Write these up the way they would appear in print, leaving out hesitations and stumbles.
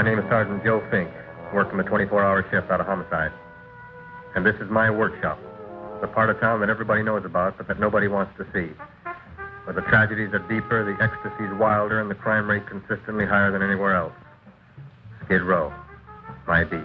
My name is Sergeant Joe Fink, working the 24-hour shift out of homicide. And this is my workshop, the part of town that everybody knows about, but that nobody wants to see. Where the tragedies are deeper, the ecstasy's wilder, and the crime rate consistently higher than anywhere else. Skid Row, my beat.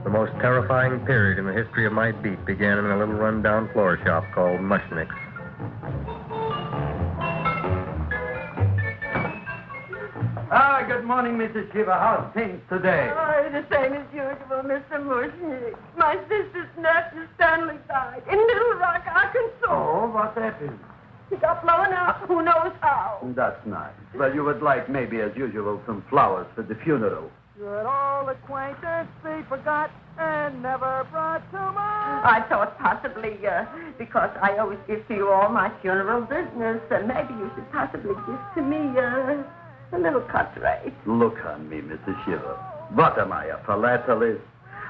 The most terrifying period in the history of my beat began in a little run-down floor shop called Mushnick's. Good morning, Mrs. Shiva. How's things today? Oh, the same as usual, Mr. Mushnick. My sister's nephew, Stanley, died in Little Rock, Arkansas. Oh, what happened? He got blown up. Who knows how? That's nice. Well, you would like, maybe as usual, some flowers for the funeral. Should old acquaintance be forgot and never brought to mind? I thought possibly, because I always give to you all my funeral business, maybe you should possibly give to me, a little cut rate. Look on me, Mrs. Shiva. What am I, a philatelist?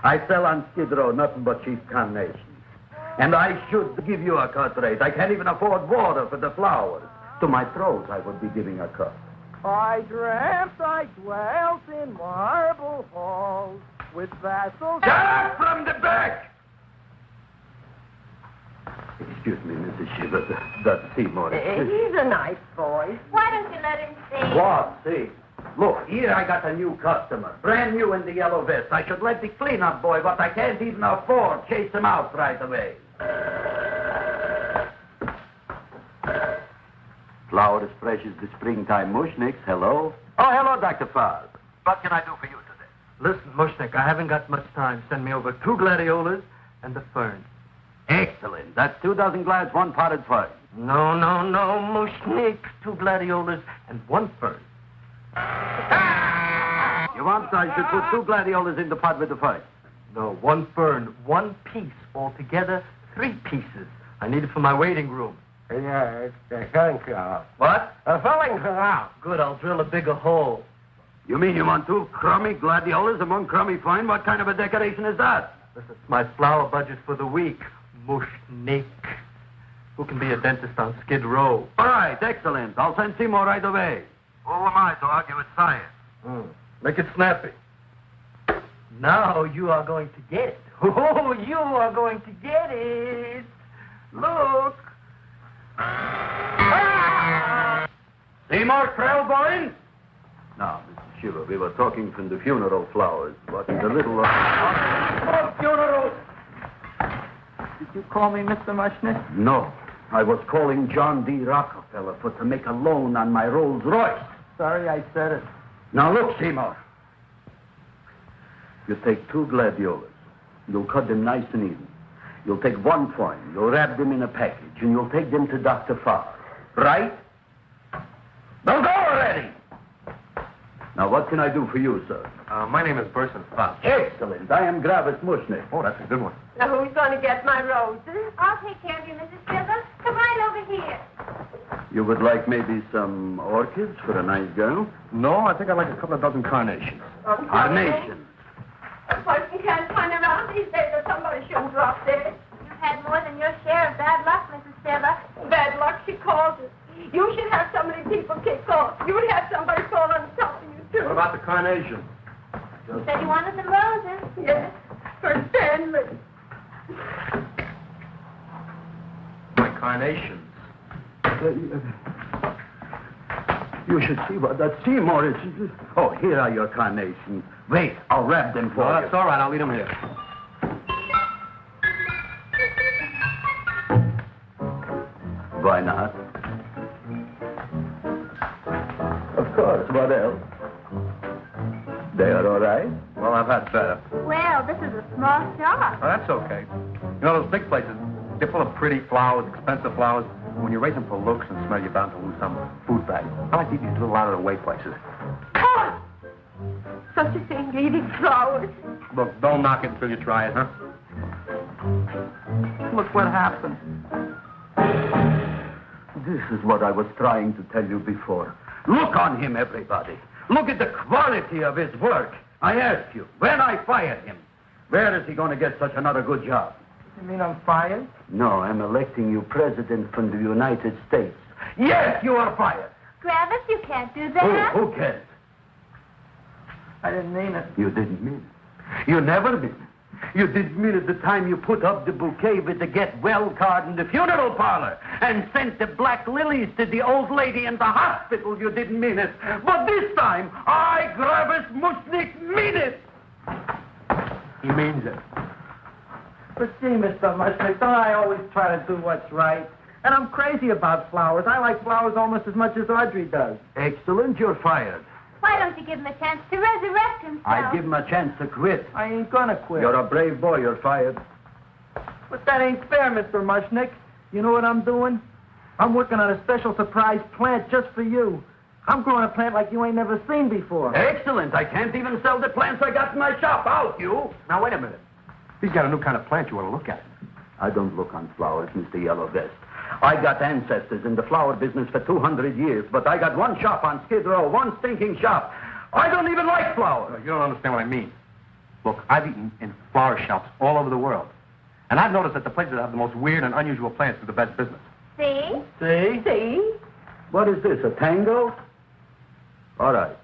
I sell on Skid Row nothing but cheap carnations. And I should give you a cut rate. I can't even afford water for the flowers. To my throat, I would be giving a cut. I dreamt I dwelt in marble halls with vassals... Get from the back! Excuse me, Mrs. Shiva, that's Seymour. He's a nice boy. Why don't you let him see? What? See? Look, here I got a new customer. Brand new in the yellow vest. I should let the cleanup boy, but I can't even afford, chase him out right away. Flower as fresh as the springtime Mushnicks. Hello? Oh, hello, Dr. Farr. What can I do for you today? Listen, Mushnick, I haven't got much time. Send me over 2 gladiolas and a fern. Excellent. That's 2 dozen glads, 1 potted fern. No, Mushnick. 2 gladiolas and 1 fern. You want I should put 2 gladiolas in the pot with the fern? No, 1 fern, 1 piece. Altogether, 3 pieces. I need it for my waiting room. Yeah, it's thank you. What? A filling for now. Good, I'll drill a bigger hole. You mean you want 2 crummy gladiolas and 1 crummy fern? What kind of a decoration is that? This is my flower budget for the week. Mushnick. Who can be a dentist on Skid Row? All right, excellent. I'll send Seymour right away. Who am I to argue with science? Make it snappy. Now you are going to get it. Oh, you are going to get it. Look. Seymour Krellboyne? Now, Mr. Shiva, we were talking from the funeral flowers, but the little... funerals! Did you call me Mr. Mushnick? No. I was calling John D. Rockefeller to make a loan on my Rolls Royce. Sorry I said it. Now, look, Seymour. You take 2 gladiolas. You'll cut them nice and even. You'll take 1 fern. You'll wrap them in a package, and you'll take them to Dr. Farr. Right? Now go already! Now, what can I do for you, sir? My name is Burson Fox. Excellent. I am Gravis Mushnick. Oh, that's a good one. Now, who's going to get my roses? I'll take care of you, Mrs. Shiva. Come right over here. You would like maybe some orchids for a nice girl? No, I think I'd like a couple of dozen carnations. Carnations. A person can't turn around these days or somebody shouldn't drop dead. You've had more than your share of bad luck, Mrs. Shiva. Bad luck, she calls it. You should have so many people kicked off. You would have somebody fall on top of you, too. What about the carnations? You said you wanted some roses. Yes, for Stanley. My carnations. You should see what that Seymour is. Oh, here are your carnations. Wait, I'll wrap them for Oh, you. that's all right. I'll leave them here. Why not? Of course, what else? They are all right? Well, I've had better. Well, this is a small shop. Oh, that's okay. You know, those big places, they're full of pretty flowers, expensive flowers. When you raise them for looks and smell, you're bound to lose some food value. I like these little out-of-the-way places. Oh, such a thing, eating flowers. Look, don't knock it until you try it, huh? Look what happened. This is what I was trying to tell you before. Look on him, everybody. Look at the quality of his work. I ask you, when I fired him, where is he going to get such another good job? You mean I'm fired? No, I'm electing you president from the United States. Yes, you are fired. Travis, you can't do that. Who cares? I didn't mean it. You didn't mean it. You never mean it. You didn't mean it the time you put up the bouquet with the get well card in the funeral parlor and sent the black lilies to the old lady in the hospital. You didn't mean it. But this time, I, Gravis Mushnik, mean it. He means it. But see, Mr. Mushnick, don't I always try to do what's right? And I'm crazy about flowers. I like flowers almost as much as Audrey does. Excellent, you're fired. Why don't you give him a chance to resurrect himself? I give him a chance to quit. I ain't gonna quit. You're a brave boy, you're fired. But that ain't fair, Mr. Mushnick. You know what I'm doing? I'm working on a special surprise plant just for you. I'm growing a plant like you ain't never seen before. Excellent. I can't even sell the plants I got in my shop. Out, you. Now, wait a minute. He's got a new kind of plant you ought to look at. I don't look on flowers, Mr. Yellow Vest. I got ancestors in the flower business for 200 years, but I got one shop on Skid Row, one stinking shop. I don't even like flowers. You don't understand what I mean. Look, I've eaten in flower shops all over the world. And I've noticed that the places that have the most weird and unusual plants do the best business. See? See? See? What is this, a tango? All right.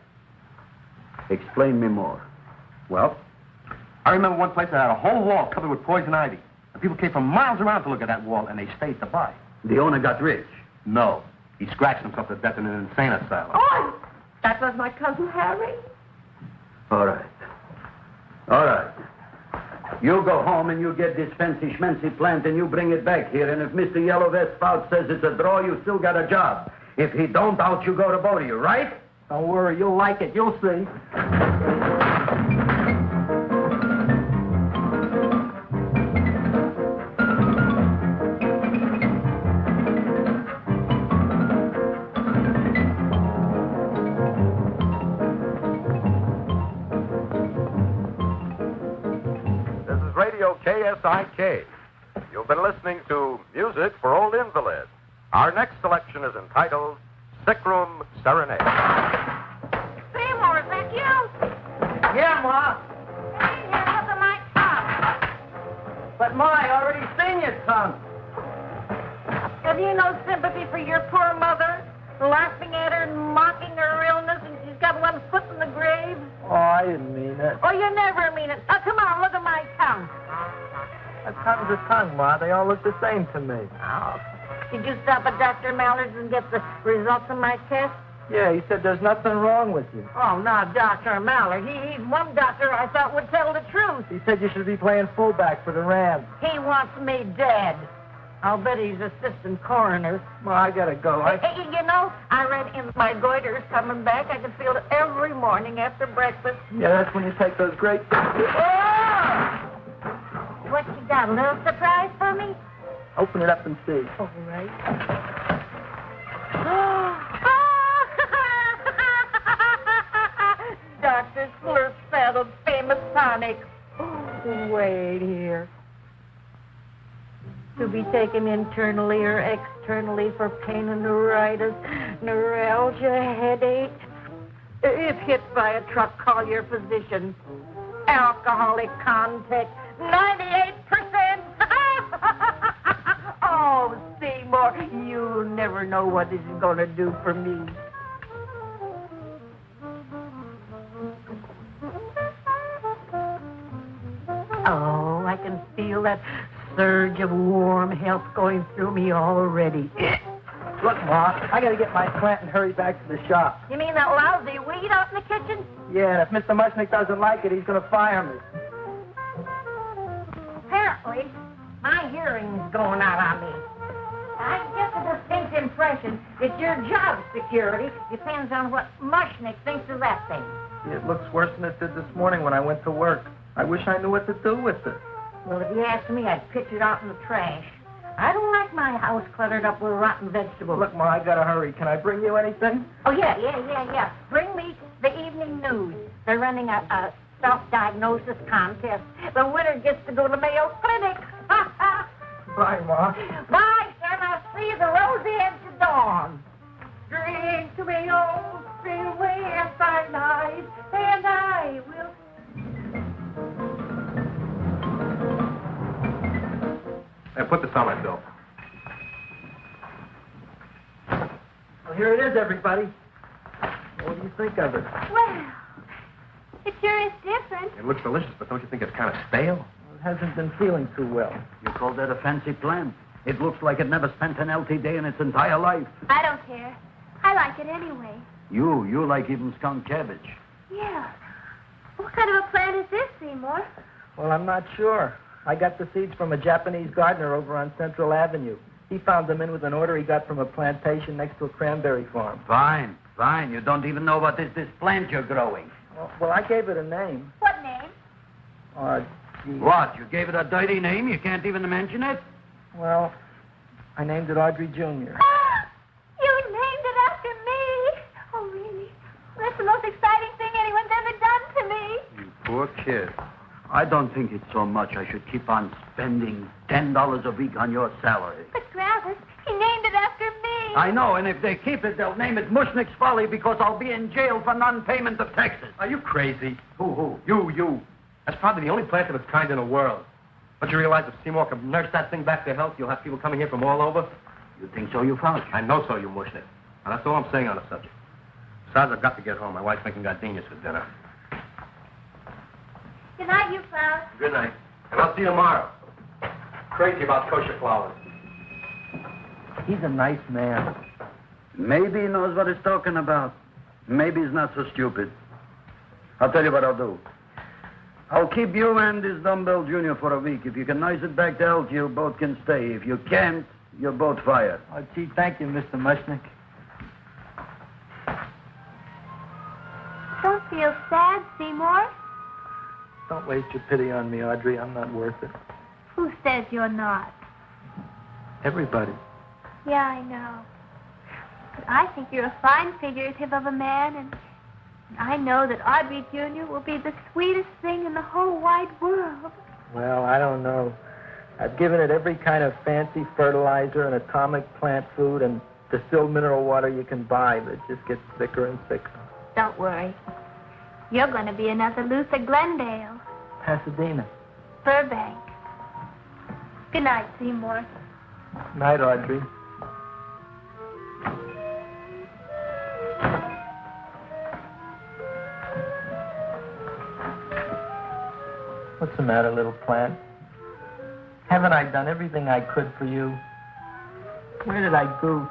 Explain me more. Well, I remember one place that had a whole wall covered with poison ivy. And people came from miles around to look at that wall, and they stayed to buy. The owner got rich. No. He scratched himself to death in an insane asylum. Oh, that was my cousin Harry. All right. All right. You go home and you get this fancy schmancy plant and you bring it back here. And if Mr. Yellow Vest Spout says it's a draw, you still got a job. If he don't, out you go to Bodie, right? Don't worry, you'll like it. You'll see. This is Radio KSIK. You've been listening to Music for Old Invalids. Our next selection is entitled Sick Room Serenade. Seymour, is that you? Yeah, Ma. Hey, here, look at my tongue. But Ma, I already seen your tongue. Have you no sympathy for your poor mother? Laughing at her and mocking her illness, and she's got one foot in the grave? Oh, I didn't mean it. Oh, you never mean it. Now, come on, look at my tongue. A tongue's a tongue, Ma. They all look the same to me. Oh, did you stop at Dr. Mallard's and get the results of my test? Yeah, he said there's nothing wrong with you. Oh, now, Dr. Mallard. He's one doctor I thought would tell the truth. He said you should be playing fullback for the Rams. He wants me dead. I'll bet he's assistant coroner. Ma, I gotta go. Hey, you know, I read in my goiter's coming back. I can feel it every morning after breakfast. Yeah, that's when you take those great... Oh! What you got, a little surprise for me? Open it up and see. All right. Dr. Slurp Saddle's famous tonic. Wait here. To be taken internally or externally for pain and neuritis, neuralgia, headache. If hit by a truck, call your physician. Alcoholic contact, 98%. Oh, Seymour, you never know what this is going to do for me. Oh, I can feel that surge of warm health going through me already. Look, Ma, I gotta get my plant and hurry back to the shop. You mean that lousy weed out in the kitchen? Yeah, and if Mr. Mushnick doesn't like it, he's gonna fire me. Apparently, my hearing's going out on me. I get the distinct impression that your job security depends on what Mushnick thinks of that thing. It looks worse than it did this morning when I went to work. I wish I knew what to do with it. Well, if you ask me, I'd pitch it out in the trash. I don't like my house cluttered up with rotten vegetables. Look, Ma, I gotta hurry. Can I bring you anything? Oh, yeah. Bring me the evening news. They're running a self-diagnosis contest. The winner gets to go to Mayo Clinic. Bye, Ma. Bye, son. I'll see you the rosy edge of dawn. Drink to me, old freeway by night, and I will... Hey, put this on my bill. Well, here it is, everybody. What do you think of it? Well, it sure is different. It looks delicious, but don't you think it's kind of stale? It hasn't been feeling too well. You call that a fancy plant? It looks like it never spent an LT day in its entire life. I don't care. I like it anyway. You like even skunk cabbage. Yeah. What kind of a plant is this, Seymour? Well, I'm not sure. I got the seeds from a Japanese gardener over on Central Avenue. He found them in with an order he got from a plantation next to a cranberry farm. Fine. You don't even know what is this plant you're growing. Well, I gave it a name. What name? Gee. What? You gave it a dirty name? You can't even mention it? Well, I named it Audrey Jr. You named it after me. Oh, really? That's the most exciting thing anyone's ever done to me. You poor kid. I don't think it's so much I should keep on spending $10 a week on your salary. But Travis, he named it after me. I know, and if they keep it, they'll name it Mushnick's Folly because I'll be in jail for non-payment of taxes. Are you crazy? Who? You. That's probably the only plant of its kind in the world. Don't you realize if Seymour can nurse that thing back to health, you'll have people coming here from all over? You think so, you found? I know so, you Mushnick. Now, that's all I'm saying on the subject. Besides, I've got to get home. My wife's making gardenias for dinner. Good night, you flowers. Good night. And I'll see you tomorrow. Crazy about kosher flowers. He's a nice man. Maybe he knows what he's talking about. Maybe he's not so stupid. I'll tell you what I'll do. I'll keep you and this dumbbell junior for a week. If you can nurse it back to health, you both can stay. If you can't, you're both fired. Oh, gee, thank you, Mr. Mushnick. Don't feel sad, Seymour. Don't waste your pity on me, Audrey. I'm not worth it. Who says you're not? Everybody. Yeah, I know. But I think you're a fine figurative of a man, and I know that Audrey Jr. will be the sweetest thing in the whole wide world. Well, I don't know. I've given it every kind of fancy fertilizer and atomic plant food and distilled mineral water you can buy, but it just gets thicker and thicker. Don't worry. You're going to be another Luther Glendale. Pasadena. Burbank. Good night, Seymour. Night, Audrey. What's the matter, little plant? Haven't I done everything I could for you? Where did I goof?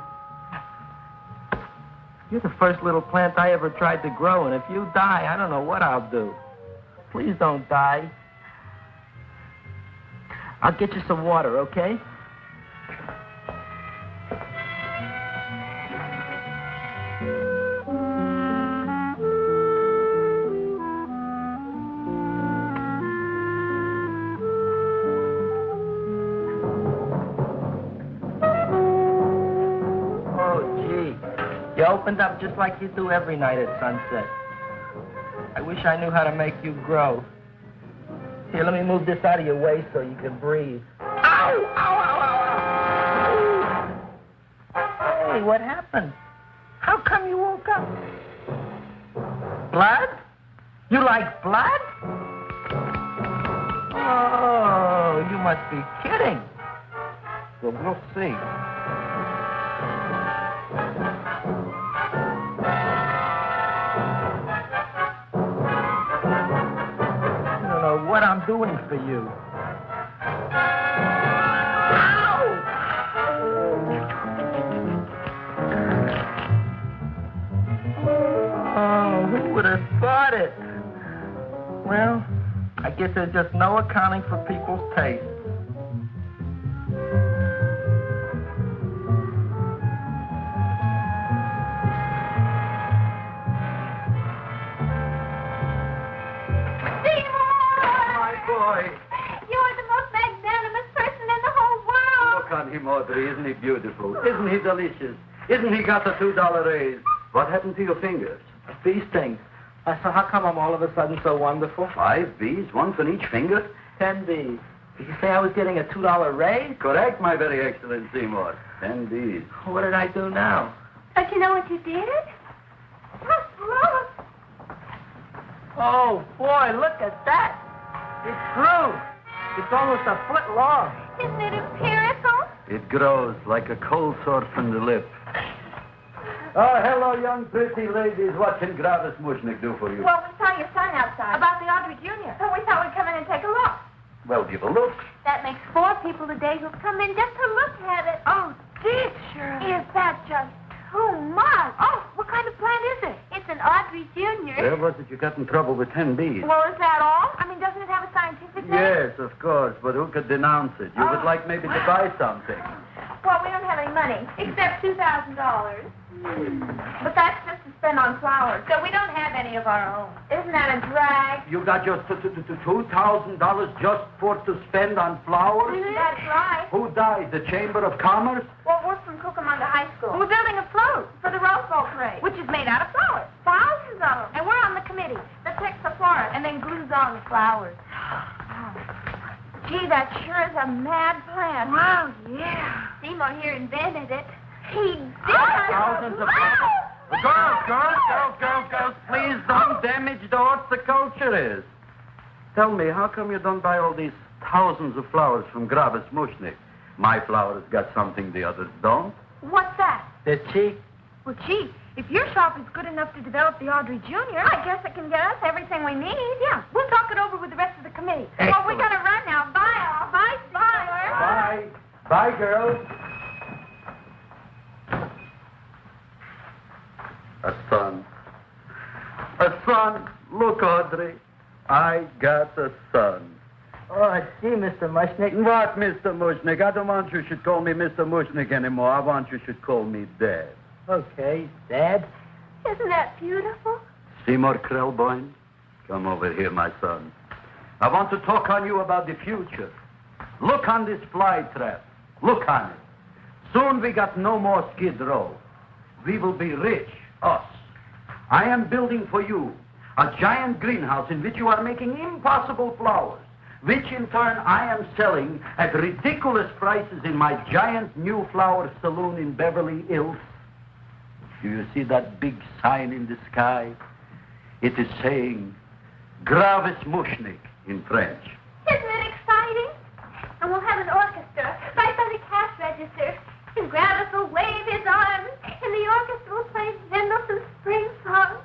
You're the first little plant I ever tried to grow, and if you die, I don't know what I'll do. Please don't die. I'll get you some water, okay? You opened up just like you do every night at sunset. I wish I knew how to make you grow. Here, let me move this out of your way so you can breathe. Ow! Ow, ow, ow, ow! Hey, what happened? How come you woke up? Blood? You like blood? Oh, you must be kidding. Well, we'll see. What what I'm doing for you. Oh, who would have thought it? Well, I guess there's just no accounting for people's tastes. You're the most magnanimous person in the whole world. Look on him, Audrey. Isn't he beautiful? Isn't he delicious? Isn't he got the $2 raise? What happened to your fingers? These things. So how come I'm all of a sudden so wonderful? 5 B's, one for each finger? 10 B's. Did you say I was getting a $2 raise? Correct, my very excellent Seymour. 10 B's. What did I do now? Don't you know what you did? Look. Oh, boy, look at that. It grew. It's almost a foot long. Isn't it empirical? It grows like a cold sore from the lip. Oh, hello, young pretty ladies. What can Gravis Mushnick do for you? Well, we saw your son outside. About the Audrey Jr. So we thought we'd come in and take a look. Well, give a look. That makes 4 people today who've come in just to look at it. Oh, dear, Shirley. Is that just too much? Oh, what kind of plant is it? It's an Audrey Jr. Where was it you got in trouble with 10 B's? Well, is that all? I mean, doesn't it have a scientific name? Yes, of course, but who could denounce it? You would like maybe to buy something. Well, we don't have any money, except $2,000. But that's just to spend on flowers, so we don't have any of our own. Isn't that a drag? You got your $2,000 just for to spend on flowers? That's right. Who died? The Chamber of Commerce? Well, we're from Cucamonga High School. We're building a float for the Rose Bowl parade, which is made out of flowers. Thousands of them. And we're on the committee that picks the flora and then glues on the flowers. Gee, that sure is a mad plan. Wow, yeah. Seymour here invented it. He did. Thousands of Girls, please don't damage the horticulture is. Tell me, how come you don't buy all these thousands of flowers from Gravis Mushnick? My flowers got something the others don't. What's that? They're cheap. Well, gee, if your shop is good enough to develop the Audrey Jr., I guess it can get us everything we need. Yeah, we'll talk it over with the rest of the committee. Well, we gotta run now. Bye, all. Bye, Seymour. Bye. Bye, girls. A son. A son. Look, Audrey. I got a son. Oh, gee, Mr. Mushnick. What, Mr. Mushnick? I don't want you should call me Mr. Mushnick anymore. I want you should call me Dad. Okay, Dad. Isn't that beautiful? Seymour Krelboyne, come over here, my son. I want to talk on you about the future. Look on this fly trap. Look on it. Soon we got no more Skid Row. We will be rich, us. I am building for you a giant greenhouse in which you are making impossible flowers, which in turn I am selling at ridiculous prices in my giant new flower saloon in Beverly Hills. Do you see that big sign in the sky? It is saying, Gravis Mushnick in French. Isn't it exciting? And we'll have an orchestra right by the cash register. And Gravis will wave his arms, and the orchestra will play Mendelssohn's spring song.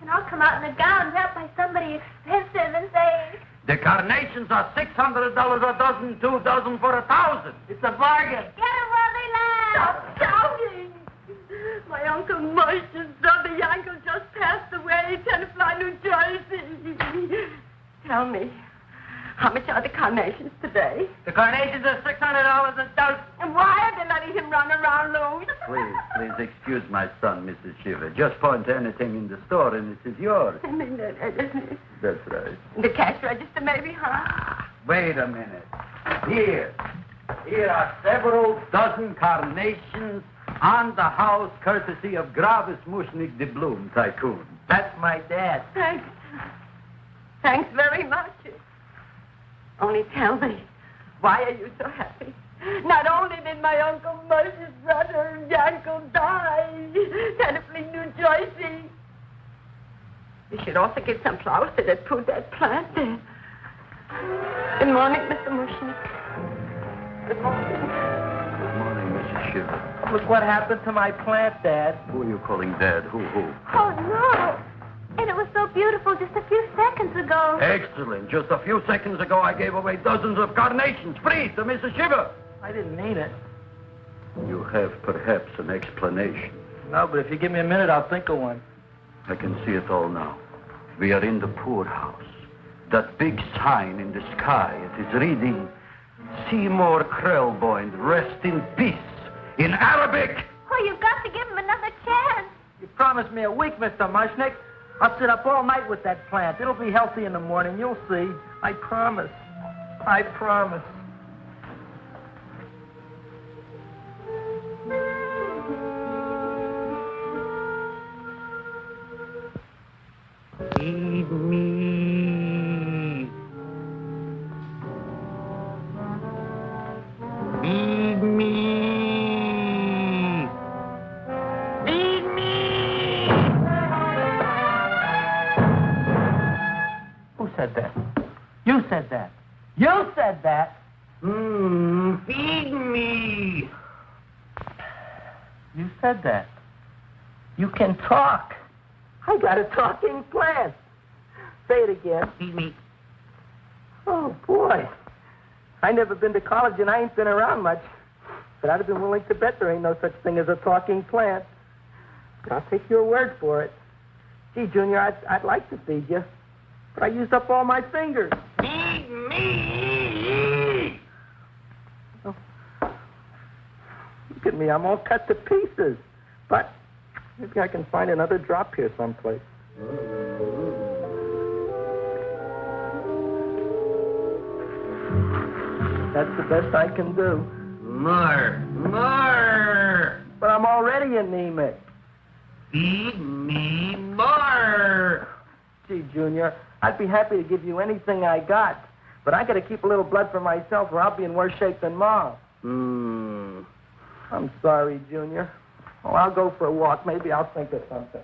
And I'll come out in a gown wrapped by somebody expensive and say, The carnations are $600 a dozen, 2 dozen for 1,000. It's a bargain. get 'em while they last. Stop shouting! My Uncle Moshe's brother Yankel just passed away in Tenafly, New Jersey. Tell me, how much are the carnations today? The carnations are $600 a dozen. And why are they letting him run around loose? Please excuse my son, Mrs. Shiver. Just point to anything in the store and it is yours. I mean, That's right. the cash register maybe, huh? Wait a minute. Here are several dozen carnations on the house courtesy of Gravis Mushnick the Bloom Tycoon. That's my dad. Thanks. Thanks very much. Only tell me, why are you so happy? Not only did my Uncle Moshe's brother Yankel die in Tenafly, New Jersey, you should also get some flowers to that put that plant there. Good morning, Mr. Mushnick. Good morning. Good morning, Mrs. Shiver. Look what happened to my plant, Dad. Who are you calling Dad? Who? Oh, no. And it was so beautiful just a few seconds ago. Excellent. Just a few seconds ago, I gave away dozens of carnations free to Mrs. Shiver. I didn't mean it. You have perhaps an explanation. No, but if you give me a minute, I'll think of one. I can see it all now. We are in the poorhouse. That big sign in the sky, it is reading, Seymour Krelboyne, rest in peace, in Arabic. Oh, you've got to give him another chance. You promised me a week, Mr. Mushnick. I'll sit up all night with that plant. It'll be healthy in the morning. You'll see. I promise. I promise. Feed me. Feed me. Feed me. Who said that? You said that. You said that. Feed me. You said that. You can talk. I got a talking plant. Say it again. Feed me. Oh, boy. I never been to college and I ain't been around much. But I'd have been willing to bet there ain't no such thing as a talking plant. But I'll take your word for it. Gee, Junior, I'd like to feed you. But I used up all my fingers. Feed me. Oh. Look at me. I'm all cut to pieces. But maybe I can find another drop here someplace. That's the best I can do. More. But I'm already anemic. Feed me more. Gee, Junior, I'd be happy to give you anything I got. But I got to keep a little blood for myself or I'll be in worse shape than Ma. I'm sorry, Junior. Well, I'll go for a walk. Maybe I'll think of something.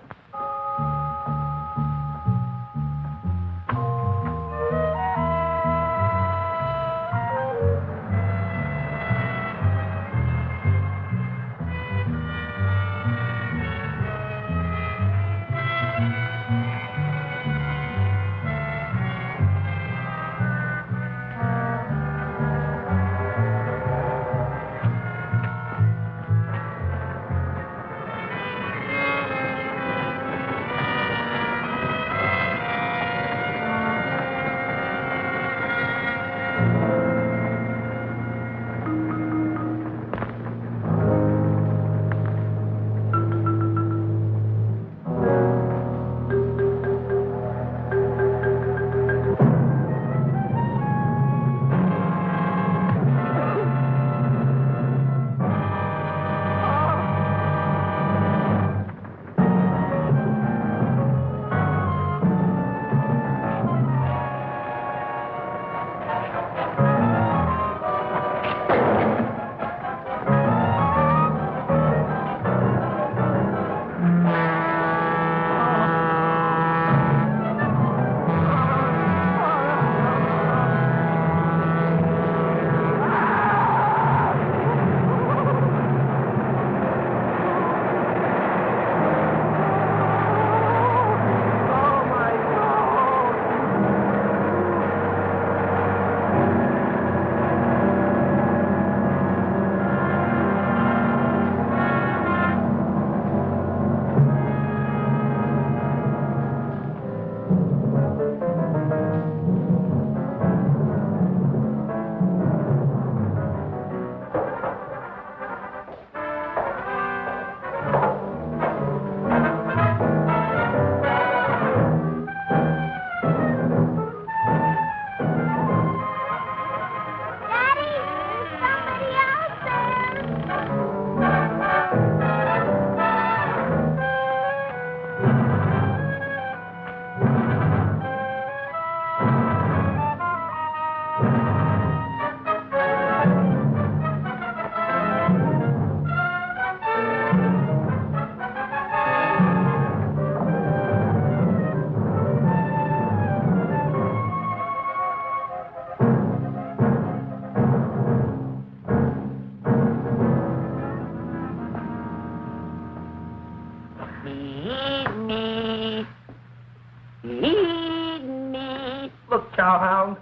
Look, Chowhound,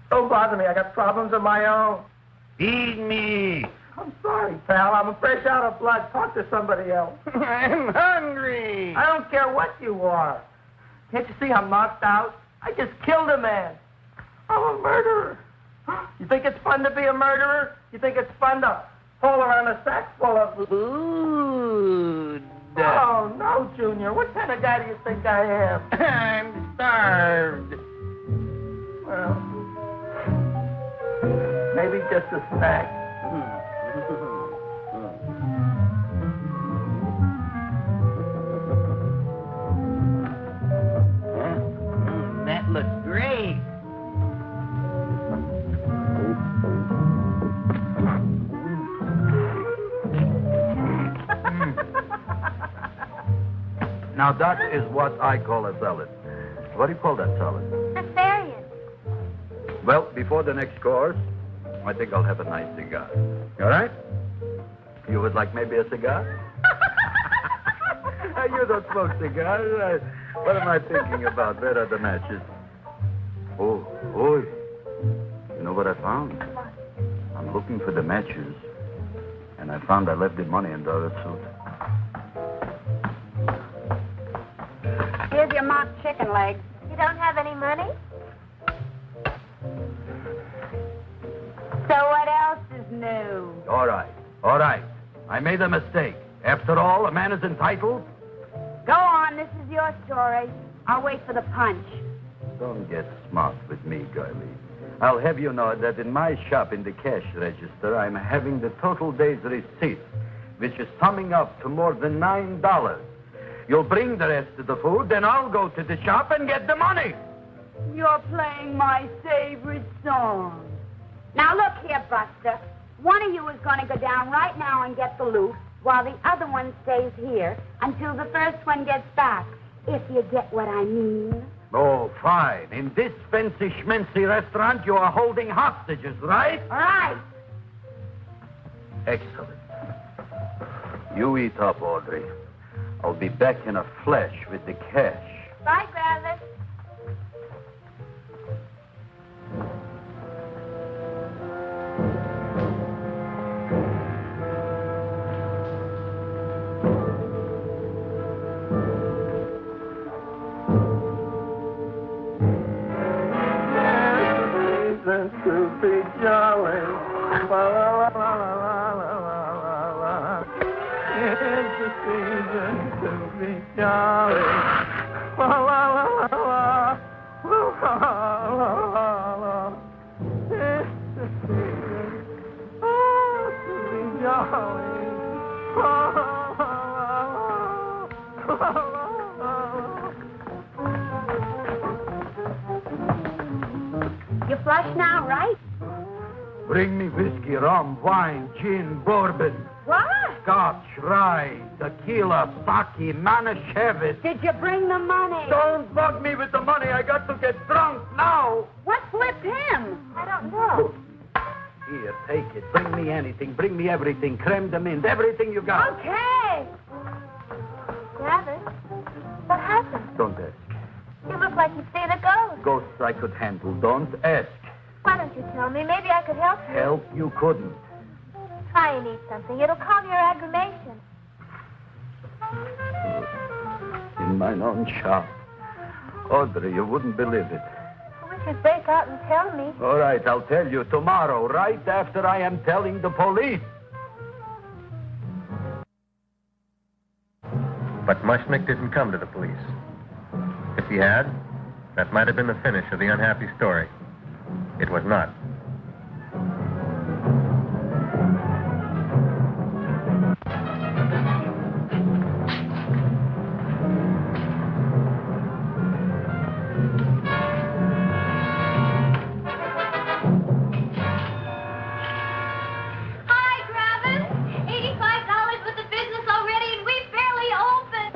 don't bother me. I got problems of my own. Feed me. I'm sorry, pal. I'm fresh out of blood. Talk to somebody else. I'm hungry. I don't care what you are. Can't you see I'm knocked out? I just killed a man. I'm a murderer. You think it's fun to be a murderer? You think it's fun to haul around a sack full of Food. Oh, no, Junior. What kind of guy do you think I am? I'm starved. Well, maybe just a snack. That looks great. Now, that is what I call a salad. What do you call that salad? Asparagus. Well, before the next course, I think I'll have a nice cigar. All right? You would like maybe a cigar? You don't smoke cigars. What am I thinking about? Where are the matches? Oh, you know what I found? I'm looking for the matches, and I found I left the money in the other suit. Here's your mock chicken legs. You don't have any money? So what else is new? All right. I made a mistake. After all, a man is entitled. Go on, this is your story. I'll wait for the punch. Don't get smart with me, girlie. I'll have you know that in my shop in the cash register, I'm having the total day's receipt, which is summing up to more than $9. You'll bring the rest of the food, then I'll go to the shop and get the money. You're playing my favorite song. Now look here, Buster. One of you is going to go down right now and get the loot, while the other one stays here until the first one gets back, if you get what I mean. Oh, fine. In this fancy schmancy restaurant, you are holding hostages, right? All right. Excellent. You eat up, Audrey. I'll be back in a flash with the cash. Bye, Gravis. To be jolly. La, la, la, la, la, la, la, la. It's the season to be jolly. La, la, la, la, la. La, la, la, la. It's the season to be jolly. La, la, la, la, la, la, la. You flush now, right? Bring me whiskey, rum, wine, gin, bourbon, What? scotch, rye, tequila, sake, Manischewitz. Did you bring the money? Don't bug me with the money. I got to get drunk now. What flipped him? I don't know. Here, take it. Bring me anything. Bring me everything. Creme de mint. Everything you got. Okay. Gravis, what happened? Don't ask. You look like you've seen a ghost. Ghosts I could handle. Don't ask. Why don't you tell me? Maybe I could help you. Help you couldn't. Try and eat something. It'll calm your aggravation. In mine own shop. Audrey, you wouldn't believe it. I wish you'd break out and tell me. All right, I'll tell you tomorrow, right after I am telling the police. But Mushnick didn't come to the police. If he had, that might have been the finish of the unhappy story. It was not. Hi, Gravis. $85 with the business already, and we barely opened.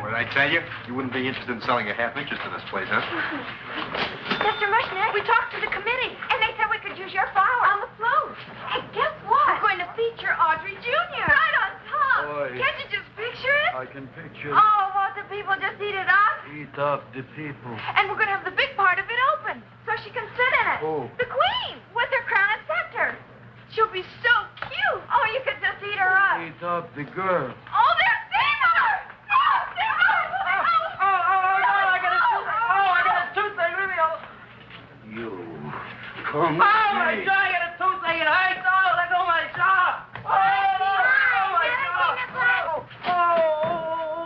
What did I tell you? You wouldn't be interested in selling a half interest in this place, huh? Mr. Mushnick, we talked to the committee, and they said we could use your flour on the float. And guess what? We're going to feature Audrey Jr. Right on top. Boy. Can't you just picture it? I can picture Oh, won't the people just eat it up? Eat up the people. And we're going to have the big part of it open, so she can sit in it. Who? The queen, with her crown and scepter. She'll be so cute. Oh, you could just eat her up. Eat up the girl. Oh, there's Seymour! Oh, Seymour! I got a toothache. Leave me alone. You come Oh, my jaw, I got a toothache. It hurts. Oh, let go of my jaw.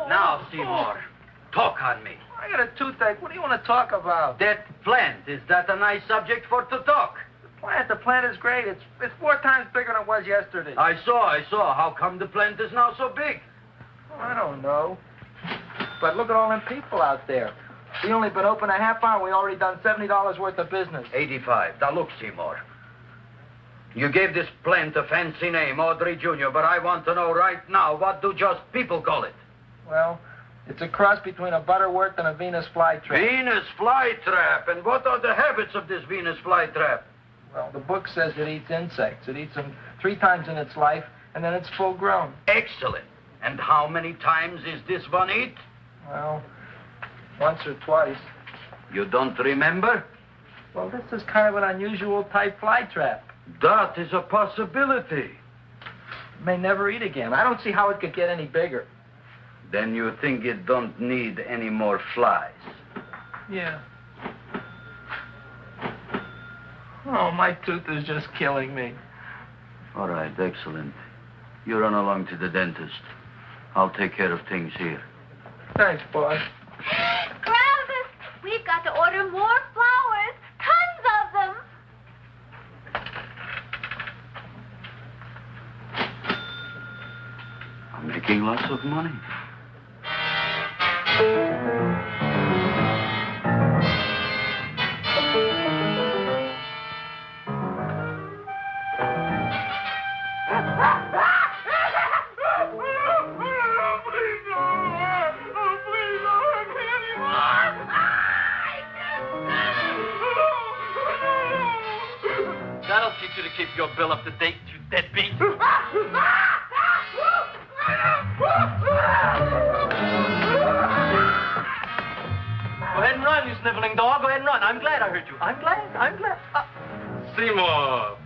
Now, Seymour, talk on me. I got a toothache. What do you want to talk about? That plant, is that a nice subject for to talk? The plant is great. It's 4 times bigger than it was yesterday. I saw. How come the plant is now so big? I don't know. But look at all them people out there. We only been open a half hour. We already done $70 worth of business. 85. Now, look, Seymour. You gave this plant a fancy name, Audrey Jr., but I want to know right now, what do just people call it? Well, it's a cross between a Butterworth and a Venus flytrap. Venus flytrap. And what are the habits of this Venus flytrap? Well, the book says it eats insects. It eats them 3 times in its life, and then it's full grown. Excellent. And how many times is this one eat? Well, once or twice. You don't remember? Well, this is kind of an unusual type flytrap. That is a possibility. It may never eat again. I don't see how it could get any bigger. Then you think it don't need any more flies? Yeah. Oh, my tooth is just killing me. All right, excellent. You run along to the dentist. I'll take care of things here. Thanks, boy. Travis, we've got to order more flowers. Tons of them. I'm making lots of money. That'll teach you to keep your bill up to date, you deadbeat. Go ahead and run, you sniveling dog. Go ahead and run. I'm glad I hurt you. I'm glad. Seymour,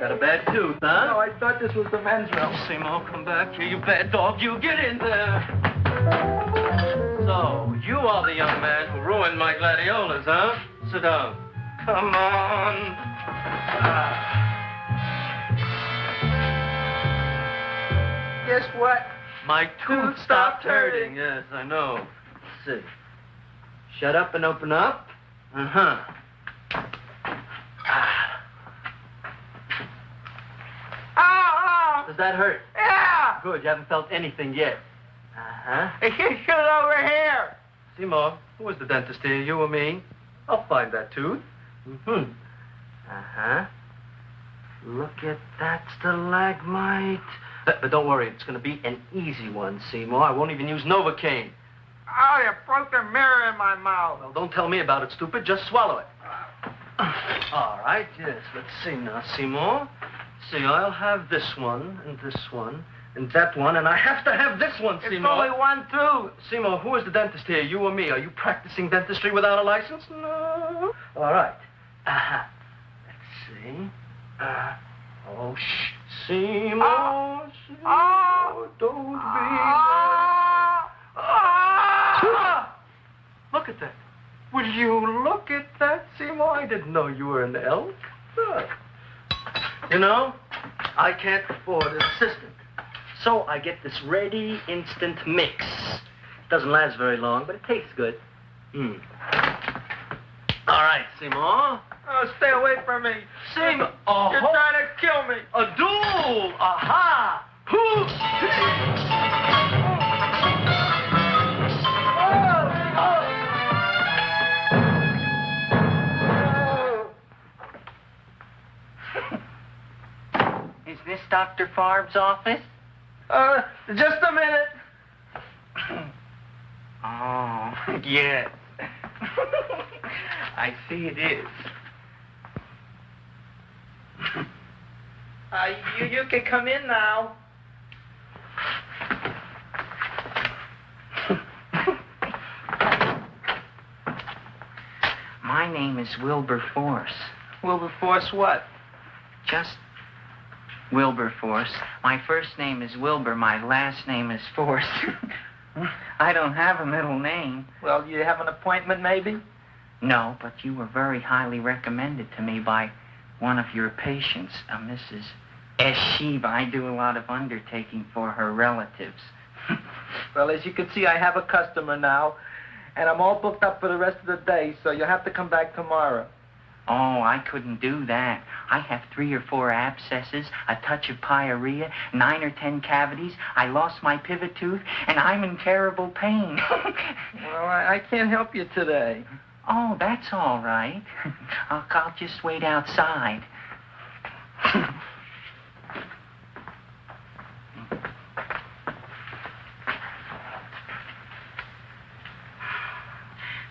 got a bad tooth, huh? No, I thought this was the men's room. Seymour, come back here, you bad dog. You get in there. So, you are the young man who ruined my gladiolas, huh? Sit down. Come on. Guess what? My tooth stopped hurting. Yes, I know. Sit. Shut up and open up. Uh-huh. Does that hurt? Yeah! Good, you haven't felt anything yet. Uh-huh. You shoot over here. Seymour, who is the dentist here, you or me? I'll find that tooth. Mm-hmm. Uh-huh. Look at that stalagmite. But don't worry, it's going to be an easy one, Seymour. I won't even use Novocaine. Oh, you broke the mirror in my mouth. Well, don't tell me about it, stupid. Just swallow it. All right, yes. Let's see now, Seymour. See, I'll have this one, and that one, and I have to have this one, It's Seymour. only one tooth. Seymour, who is the dentist here, you or me? Are you practicing dentistry without a license? No. All right. Uh-huh. Let's see. Oh, shh. Seymour, Seymour, don't be Look at that. Will you look at that, Seymour? I didn't know you were an elk. You know, I can't afford an assistant. So I get this ready instant mix. Doesn't last very long, but it tastes good. All right, Seymour. Oh, stay away from me. Seymour. You're trying to kill me. A duel. Aha. Is this Dr. Farb's office? Just a minute. Oh, yes. I see it is. You can come in now. My name is Wilberforce. Wilberforce what? Just Wilberforce. My first name is Wilbur. My last name is Force. I don't have a middle name. Well, you have an appointment, maybe? No, but you were very highly recommended to me by one of your patients, a Mrs. Eshiva. I do a lot of undertaking for her relatives. Well, as you can see, I have a customer now, and I'm all booked up for the rest of the day, so you'll have to come back tomorrow. Oh, I couldn't do that. I have 3 or 4 abscesses, a touch of pyorrhea, 9 or 10 cavities. I lost my pivot tooth, and I'm in terrible pain. Well, I can't help you today. Oh, that's all right. I'll just wait outside.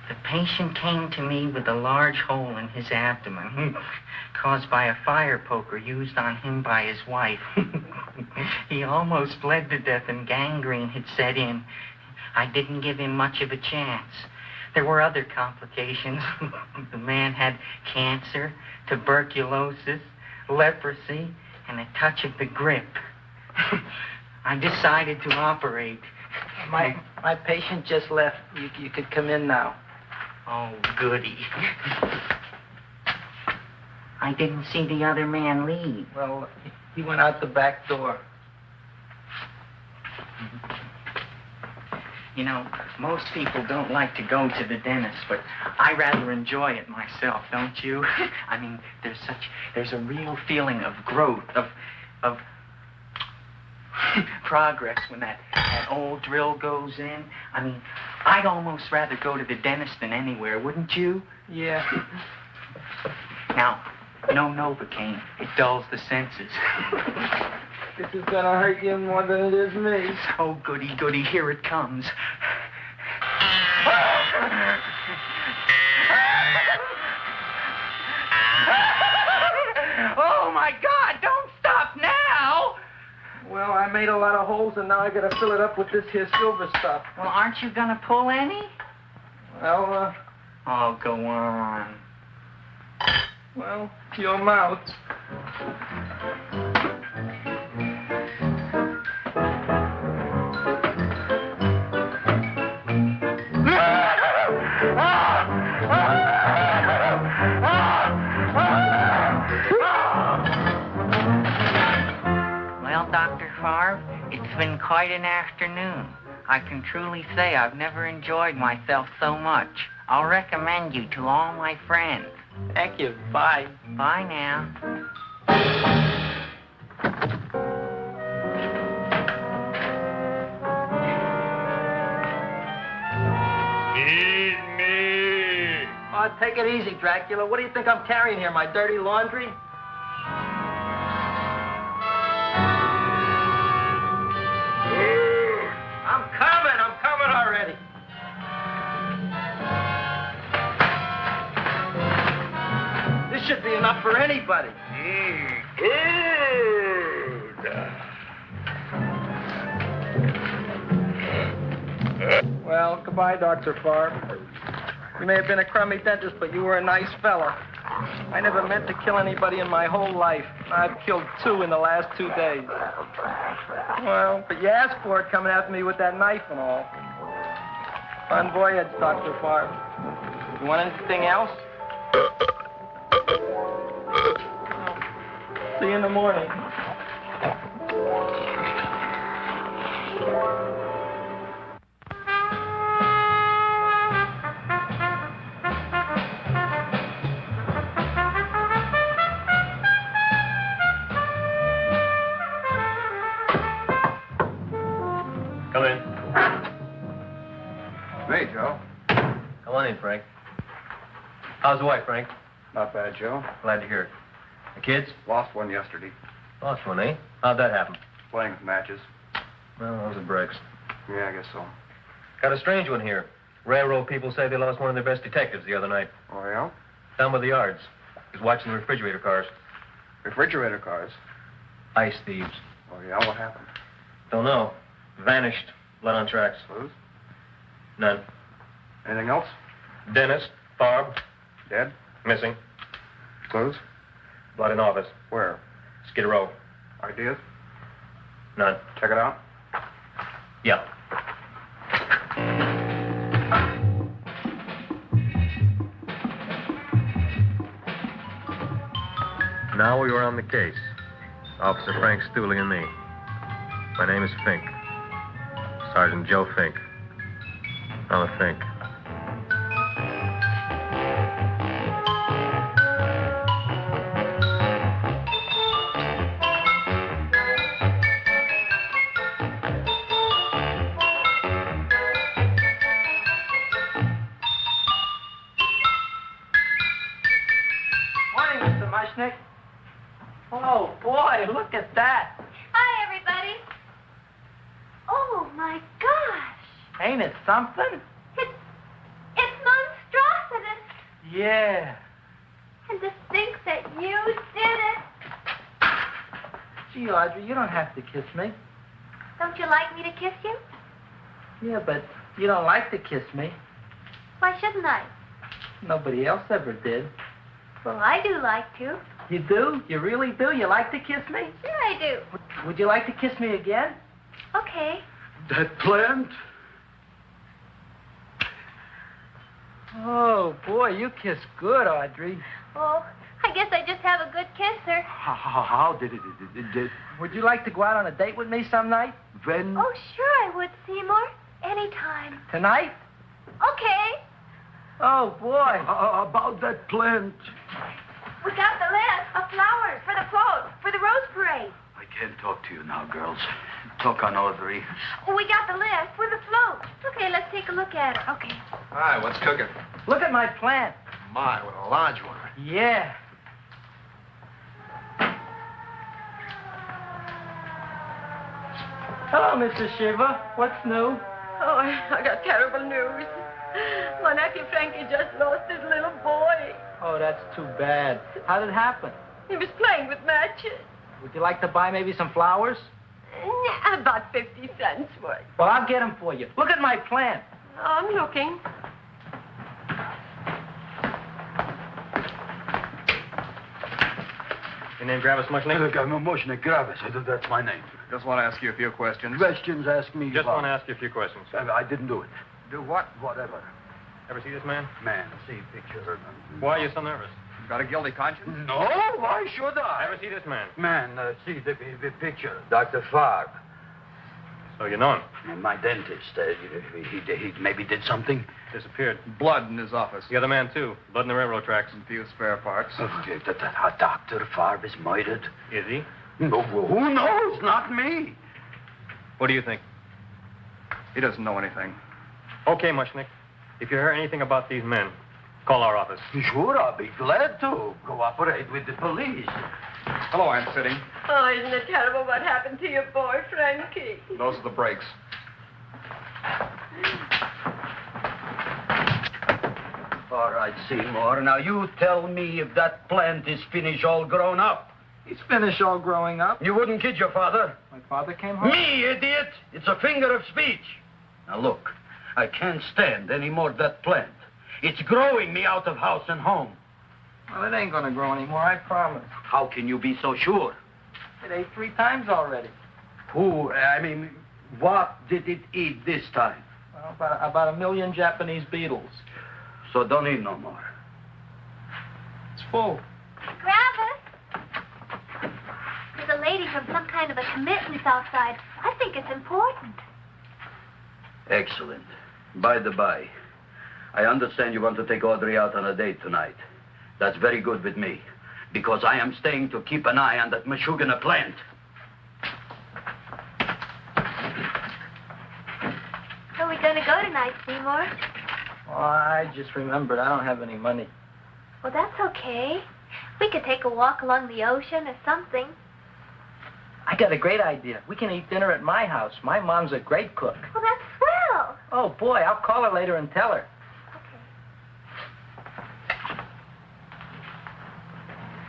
The patient came to me with a large hole in his abdomen caused by a fire poker used on him by his wife. He almost bled to death and gangrene had set in. I didn't give him much of a chance. There were other complications. The man had cancer, tuberculosis, leprosy, and a touch of the grip. I decided to operate. My patient just left. You could come in now. Oh, goody. I didn't see the other man leave. Well, he went out the back door. You know, most people don't like to go to the dentist, but I rather enjoy it myself, don't you? I mean, there's a real feeling of growth, of progress when that old drill goes in. I mean, I'd almost rather go to the dentist than anywhere, wouldn't you? Yeah. Now, no Novocaine. It dulls the senses. This is gonna hurt you more than it is me. Oh, goody, goody, here it comes. Oh, my God, don't stop now! Well, I made a lot of holes, and now I gotta fill it up with this here silver stuff. Well, aren't you gonna pull any? Well, Oh, go on. well, your mouth. Well, Dr. Favre, it's been quite an afternoon. I can truly say I've never enjoyed myself so much. I'll recommend you to all my friends. Thank you. Bye. Bye now. Feed me. Oh, take it easy, Dracula. What do you think I'm carrying here, my dirty laundry? I'm coming already. This should be enough for anybody. Well, goodbye, Dr. Favre. You may have been a crummy dentist, but you were a nice fella. I never meant to kill anybody in my whole life. I've killed 2 in the last 2 days. Well, but you asked for it coming after me with that knife and all. Bon voyage, Dr. Favre. You want anything else? See you in the morning. Come in. Hey, Joe. Come on in, Frank. How's the wife, Frank? Not bad, Joe. Glad to hear it. The kids? Lost one yesterday. Lost one, eh? How'd that happen? Playing with matches. Well, those are breaks. Yeah, I guess so. Got a strange one here. Railroad people say they lost one of their best detectives the other night. Oh, yeah? Down by the yards. He was watching the refrigerator cars. Refrigerator cars. Ice thieves. Oh, yeah? What happened? Don't know. Vanished. Blood on tracks. Clues? None. Anything else? Dentist, Barb, Dead? Missing. Clues? Blood in office. Where? Skid Row. Ideas? None. Check it out. Yeah. Now we were on the case. Officer Frank Stooley and me. My name is Fink. Sergeant Joe Fink. I'm a Fink. Morning, Mr. Mushnick. Oh, boy, look at that. Hi, everybody. Oh, my gosh. Ain't it something? It's monstrosity. Yeah. And to think that you did it. Gee, Audrey, you don't have to kiss me. Don't you like me to kiss you? Yeah, but you don't like to kiss me. Why shouldn't I? Nobody else ever did. Well, I do like to. You do? You really do? You like to kiss me? Sure I do. Would you like to kiss me again? Okay. That plant? Oh, boy, you kiss good, Audrey. Oh, I guess I just have a good kisser. How did it? Would you like to go out on a date with me some night? When? Oh, sure I would, Seymour. Anytime. Tonight? Okay. Oh, boy. About that plant. We got the list of flowers for the float, for the rose parade. I can't talk to you now, girls. Talk on Audrey. We got the list for the float. Okay, let's take a look at it. Okay. Hi, what's cooking? Look at my plant. My, what a large one. Yeah. Hello, Mr. Shiva. What's new? Oh, I got terrible news. My nephew Frankie just lost his little boy. Oh, that's too bad. How did it happen? He was playing with matches. Would you like to buy maybe some flowers? About 50 cents worth. Well, I'll get them for you. Look at my plant. I'm looking. Your name Gravis Mushnick? Look, I'm a Mushnick Gravis. That's my name. Just want to ask you a few questions. Questions, ask me. Just about- want to ask you a few questions. I didn't do it. Do what? Whatever. Ever see this man? Man, see picture. Why are you so nervous? Got a guilty conscience? No, why should I? Ever see this man? Man, see the picture. Dr. Farb. So you know him. My dentist. He maybe did something. Disappeared. Blood in his office. The other man, too. Blood in the railroad tracks. Some few spare parts. Dr. Farb is murdered. Is he? No, who knows? Not me. What do you think? He doesn't know anything. Okay, Mushnick. If you hear anything about these men, call our office. Sure, I'll be glad to cooperate with the police. Hello, Aunt Sitting. Oh, isn't it terrible what happened to your boy, Frankie? Those are the brakes. All right, Seymour. Now you tell me if that plant is finished all grown up. He's finished all growing up. You wouldn't kid your father. My father came home. Me, idiot! It's a figure of speech. Now look, I can't stand any more of that plant. It's growing me out of house and home. Well, it ain't gonna grow anymore, I promise. How can you be so sure? It ate 3 times already. What did it eat this time? Well, about 1 million Japanese beetles. So don't eat no more. It's full. Gravis. There's a lady from some kind of a commitment outside. I think it's important. Excellent. By the by, I understand you want to take Audrey out on a date tonight. That's very good with me, because I am staying to keep an eye on that Meshuggah plant. Where are we going to go tonight, Seymour? Oh, I just remembered I don't have any money. Well, that's okay. We could take a walk along the ocean or something. I got a great idea. We can eat dinner at my house. My mom's a great cook. Well, that's swell. Oh, boy, I'll call her later and tell her.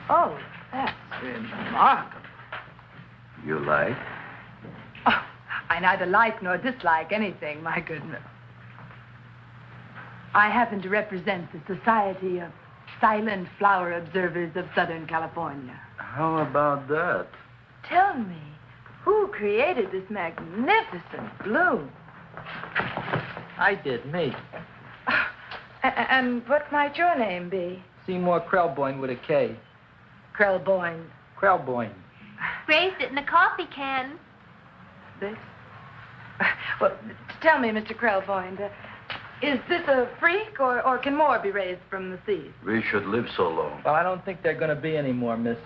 Oh, that's remarkable. You like? Oh, I neither like nor dislike anything, my goodness. I happen to represent the Society of Silent Flower Observers of Southern California. How about that? Tell me, who created this magnificent bloom? I did, me. And what might your name be? Seymour Krelboyne with a K. Krelboyne. Krelboyne. Raised it in a coffee can. This? Well, tell me, Mr. Krelboyne, is this a freak, or can more be raised from the seas? We should live so long. Well, I don't think there are going to be any more, Miss,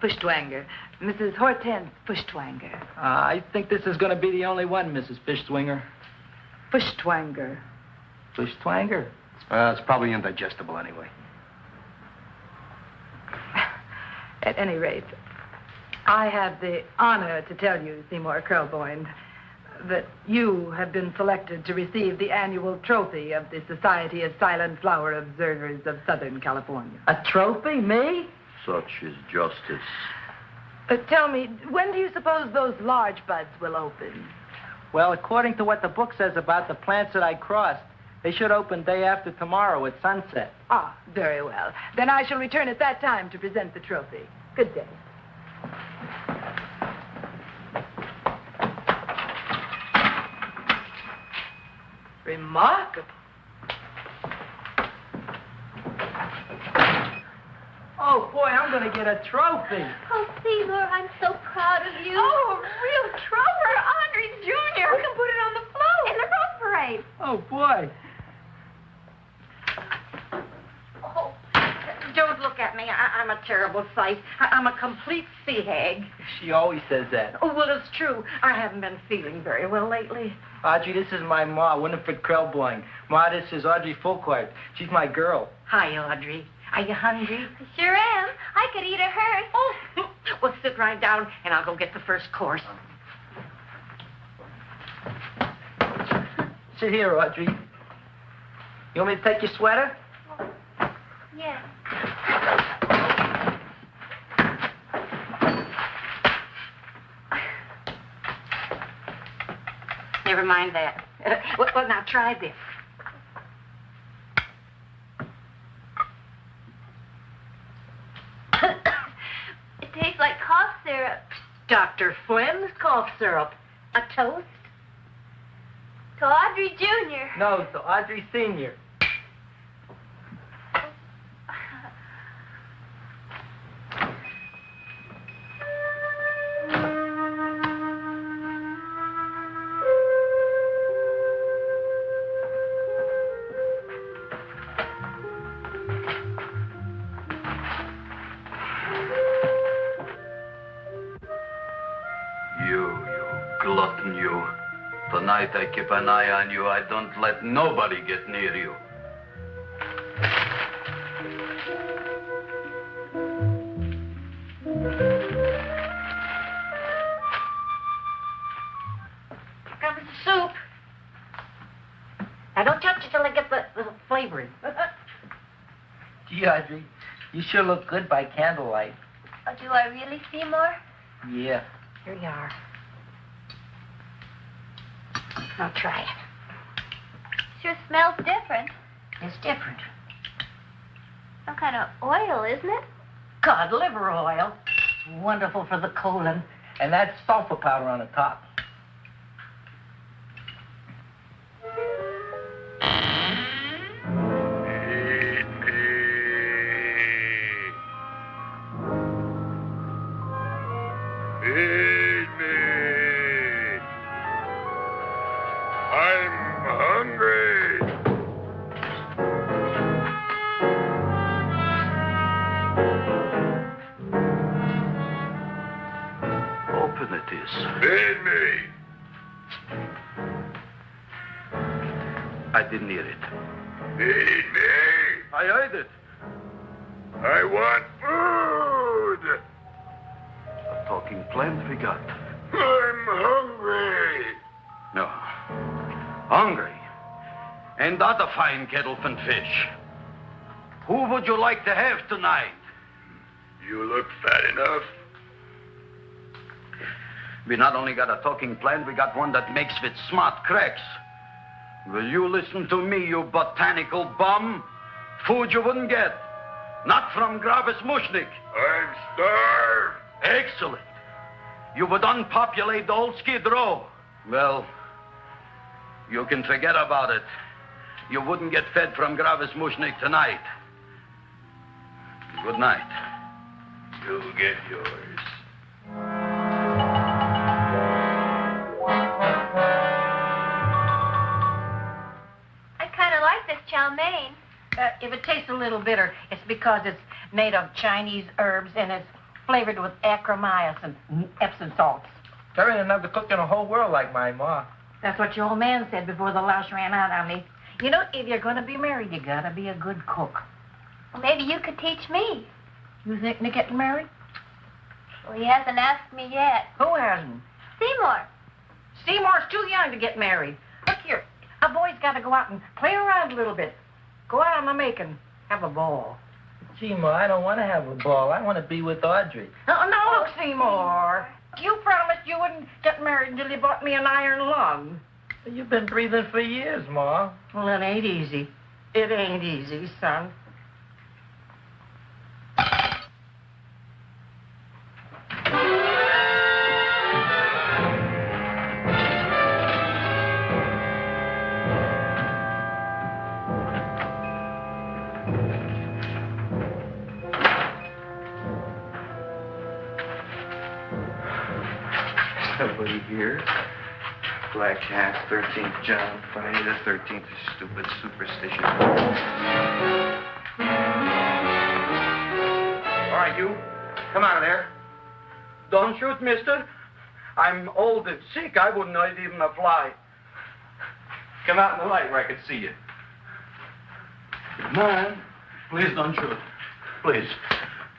Fuschtwanger. Mrs. Hortense Fuschtwanger. I think this is going to be the only one, Mrs. Fishtwinger. Fuschtwanger. Fishtwanger? It's probably indigestible anyway. At any rate, I have the honor to tell you, Seymour Krelboyne, that you have been selected to receive the annual trophy of the Society of Silent Flower Observers of Southern California. A trophy? Me? Such is justice. Tell me, when do you suppose those large buds will open? Well, according to what the book says about the plants that I crossed, they should open day after tomorrow at sunset. Ah, very well. Then I shall return at that time to present the trophy. Good day. Remarkable. Oh, boy, I'm going to get a trophy. Oh, Seymour, I'm so proud of you. Oh, a real trophy, Audrey Jr. We can put it on the float. In the Rose Parade. Oh, boy. Oh, don't look at me. I'm a terrible sight. I'm a complete sea hag. She always says that. Oh, well, it's true. I haven't been feeling very well lately. Audrey, this is my ma, Winifred Krelboyne. Ma, this is Audrey Fulcourt. She's my girl. Hi, Audrey. Are you hungry? Sure am. I could eat a hearse. Oh, well, sit right down, and I'll go get the first course. Sit here, Audrey. You want me to take your sweater? Yeah. Never mind that. Well, now try this. It tastes like cough syrup. Dr. Flynn's cough syrup. A toast? To Audrey Jr. No, to Audrey Sr. You glutton, you. Tonight I keep an eye on you. I don't let nobody get near you. Comes the soup. Now, don't touch it till I get the flavoring. Gee, Audrey, you sure look good by candlelight. Oh, do I really, Seymour? Yeah. Here you are. Now try it. Sure smells different. It's different. Some kind of oil, isn't it? Cod liver oil. It's wonderful for the colon. And that's sulfur powder on the top. Feed me. I'm hungry. Open it is. Feed me. I didn't hear it. Feed me. I heard it. I want food. A talking plant we got. I'm hungry. No. Hungry. And that a fine kettle and fish. Who would you like to have tonight? You look fat enough. We not only got a talking plant, we got one that makes with smart cracks. Will you listen to me, you botanical bum? Food you wouldn't get. Not from Gravis Mushnik. I'm starved. Excellent. You would unpopulate the old Skid Row. Well, you can forget about it. You wouldn't get fed from Gravis Mushnik tonight. Good night. You'll get yours. I kind of like this chow mein. If it tastes a little bitter, it's because it's made of Chinese herbs and it's flavored with acromycin and Epsom salts. There ain't another cook in the whole world like my ma. That's what your old man said before the louse ran out on me. You know, if you're going to be married, you got to be a good cook. Well, maybe you could teach me. You think of getting married? Well, he hasn't asked me yet. Who hasn't? Seymour. Seymour's too young to get married. Look here, a boy's got to go out and play around a little bit. Go out on the making, have a ball. Seymour, I don't want to have a ball. I want to be with Audrey. No, look, Seymour. You promised you wouldn't get married until you bought me an iron lung. You've been breathing for years, Ma. Well, it ain't easy. It ain't easy, son. Nobody here. Black Cat, 13th John, Friday the 13th, stupid superstition. All right, you. Come out of there. Don't shoot, mister. I'm old and sick. I wouldn't hurt even a fly. Come out in the light where I can see you. Man, please don't shoot. Please.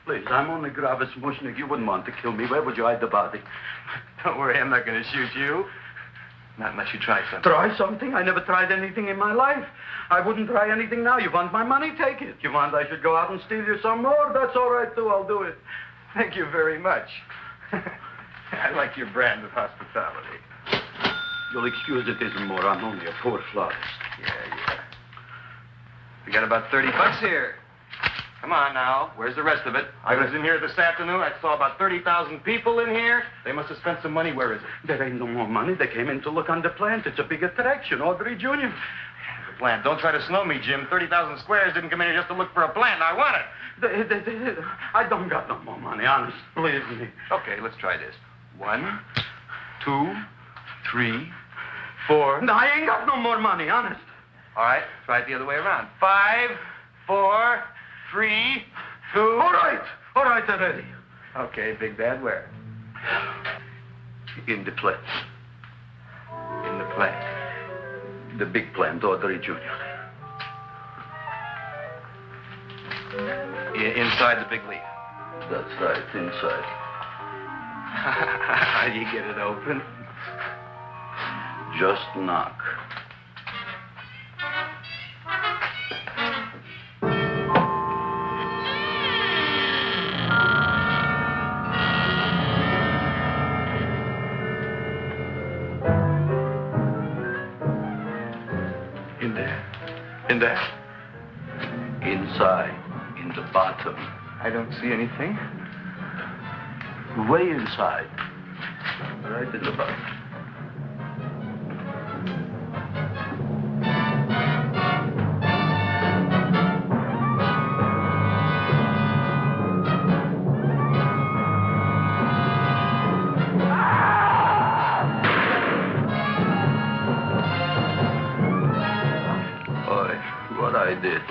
Please, I'm only Gravis Mushnik. You wouldn't want to kill me. Where would you hide the body? Don't worry, I'm not going to shoot you. Not unless you try something. Try something? I never tried anything in my life. I wouldn't try anything now. You want my money? Take it. You want I should go out and steal you some more? That's all right, too. I'll do it. Thank you very much. I like your brand of hospitality. You'll excuse it isn't more. I'm only a poor florist. Yeah. We got about $30 here. Come on now. Where's the rest of it? I was in here this afternoon. I saw about 30,000 people in here. They must have spent some money. Where is it? There ain't no more money. They came in to look on the plant. It's a big attraction. Audrey Jr. The plant. Don't try to snow me, Jim. 30,000 squares didn't come in here just to look for a plant. I want it. I don't got no more money, honest. Believe me. Okay, let's try this. 1, 2, 3, 4. No, I ain't got no more money, honest. All right, try it the other way around. 5, 4, 3, 2. All right already. Okay, Big Bad, where? In the plant. In the plant. The big plant, Audrey Jr. Inside the big leaf. That's right, inside. How do you get it open? Just knock. In there? Inside, in the bottom. I don't see anything. Way inside. Right in the bottom. I did.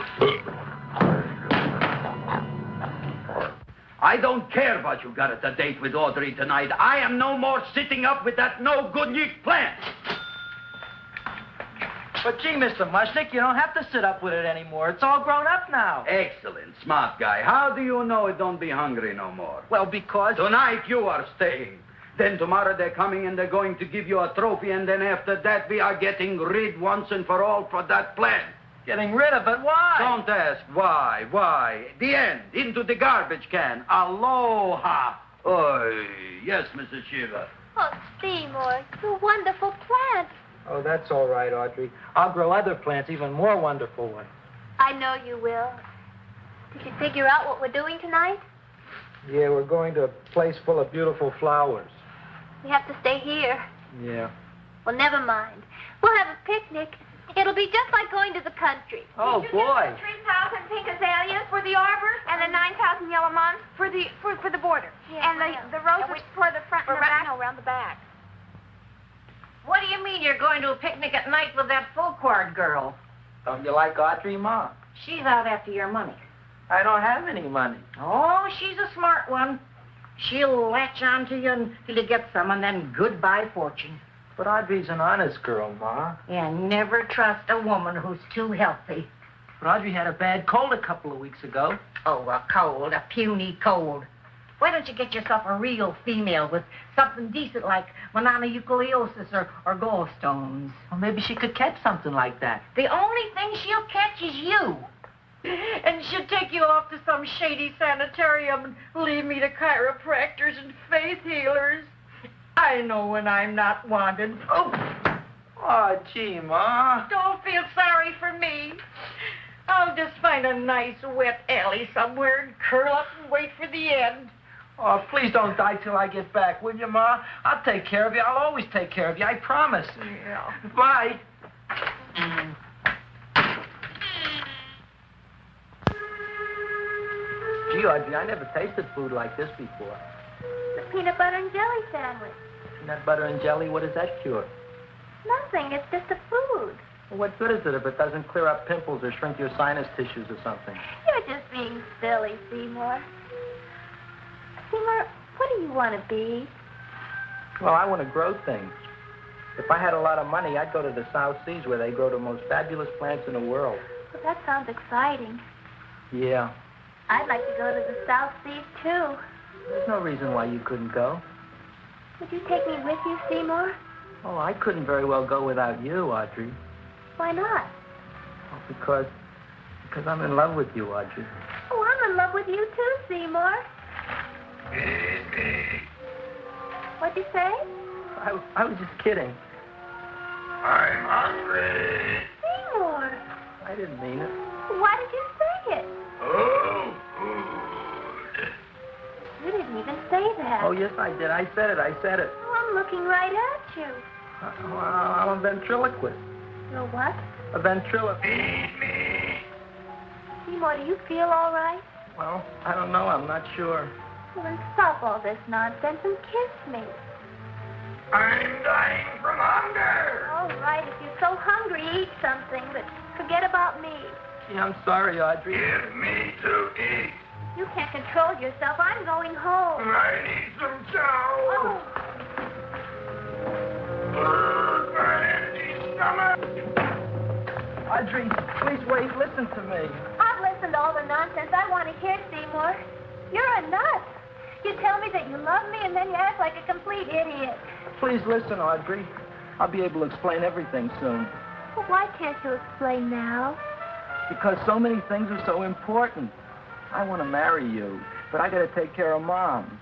I don't care what you got at the date with Audrey tonight. I am no more sitting up with that no-good yick plant. But gee, Mr. Mushnik, you don't have to sit up with it anymore. It's all grown up now. Excellent, smart guy. How do you know it don't be hungry no more? Well, because... Tonight you are staying. Then tomorrow they're coming and they're going to give you a trophy, and then after that we are getting rid once and for all for that plant. Getting rid of it? Why? Don't ask why. Why? The end. Into the garbage can. Aloha. Oy. Yes, Mrs. Shiva. Oh, Seymour, you wonderful plant. Oh, that's all right, Audrey. I'll grow other plants, even more wonderful ones. I know you will. Did you figure out what we're doing tonight? Yeah, we're going to a place full of beautiful flowers. We have to stay here. Yeah. Well, never mind. We'll have a picnic. It'll be just like going to the country. Oh, boy. 3,000 pink azaleas for the arbor, and the 9,000 yellow mums for the border, and the roses for the front and the back. No, around the back. What do you mean you're going to a picnic at night with that full-quart girl? Don't you like Audrey, Ma? She's out after your money. I don't have any money. Oh, she's a smart one. She'll latch on to you until you get some, and then goodbye fortune. But Audrey's an honest girl, Ma. And never trust a woman who's too healthy. But Audrey had a bad cold a couple of weeks ago. Oh, a cold, a puny cold. Why don't you get yourself a real female with something decent like mononucleosis or gallstones? Well, maybe she could catch something like that. The only thing she'll catch is you. And she'll take you off to some shady sanitarium and leave me to chiropractors and faith healers. I know when I'm not wanted. Oh, gee, Ma. Don't feel sorry for me. I'll just find a nice wet alley somewhere and curl up and wait for the end. Oh, please don't die till I get back, will you, Ma? I'll take care of you. I'll always take care of you. I promise. Yeah. Bye. Gee, Audrey, I never tasted food like this before. The peanut butter and jelly sandwich. Peanut butter and jelly, what does that cure? Nothing. It's just a food. Well, what good is it if it doesn't clear up pimples or shrink your sinus tissues or something? You're just being silly, Seymour. Seymour, what do you want to be? Well, I want to grow things. If I had a lot of money, I'd go to the South Seas where they grow the most fabulous plants in the world. Well, that sounds exciting. Yeah. I'd like to go to the South Seas, too. There's no reason why you couldn't go. Would you take me with you, Seymour? Oh, I couldn't very well go without you, Audrey. Why not? Oh, because I'm in love with you, Audrey. Oh, I'm in love with you, too, Seymour. What'd you say? I was just kidding. I'm hungry. Seymour. I didn't mean it. Why did you say it? Oh, food. You didn't even say that. Oh, yes, I did. I said it. Oh, I'm looking right at you. I'm a ventriloquist. You're what? A ventriloquist. Feed me. Seymour, do you feel all right? Well, I don't know. I'm not sure. Well, then stop all this nonsense and kiss me. I'm dying from hunger. All right, if you're so hungry, eat something, but forget about me. Gee, I'm sorry, Audrey. Give me to eat. You can't control yourself. I'm going home. I need some chow. Oh. My empty stomach. Audrey, please wait. Listen to me. I've listened to all the nonsense I want to hear, Seymour. You're a nut. You tell me that you love me, and then you act like a complete idiot. Please listen, Audrey. I'll be able to explain everything soon. Well, why can't you explain now? Because so many things are so important. I want to marry you, but I got to take care of Mom.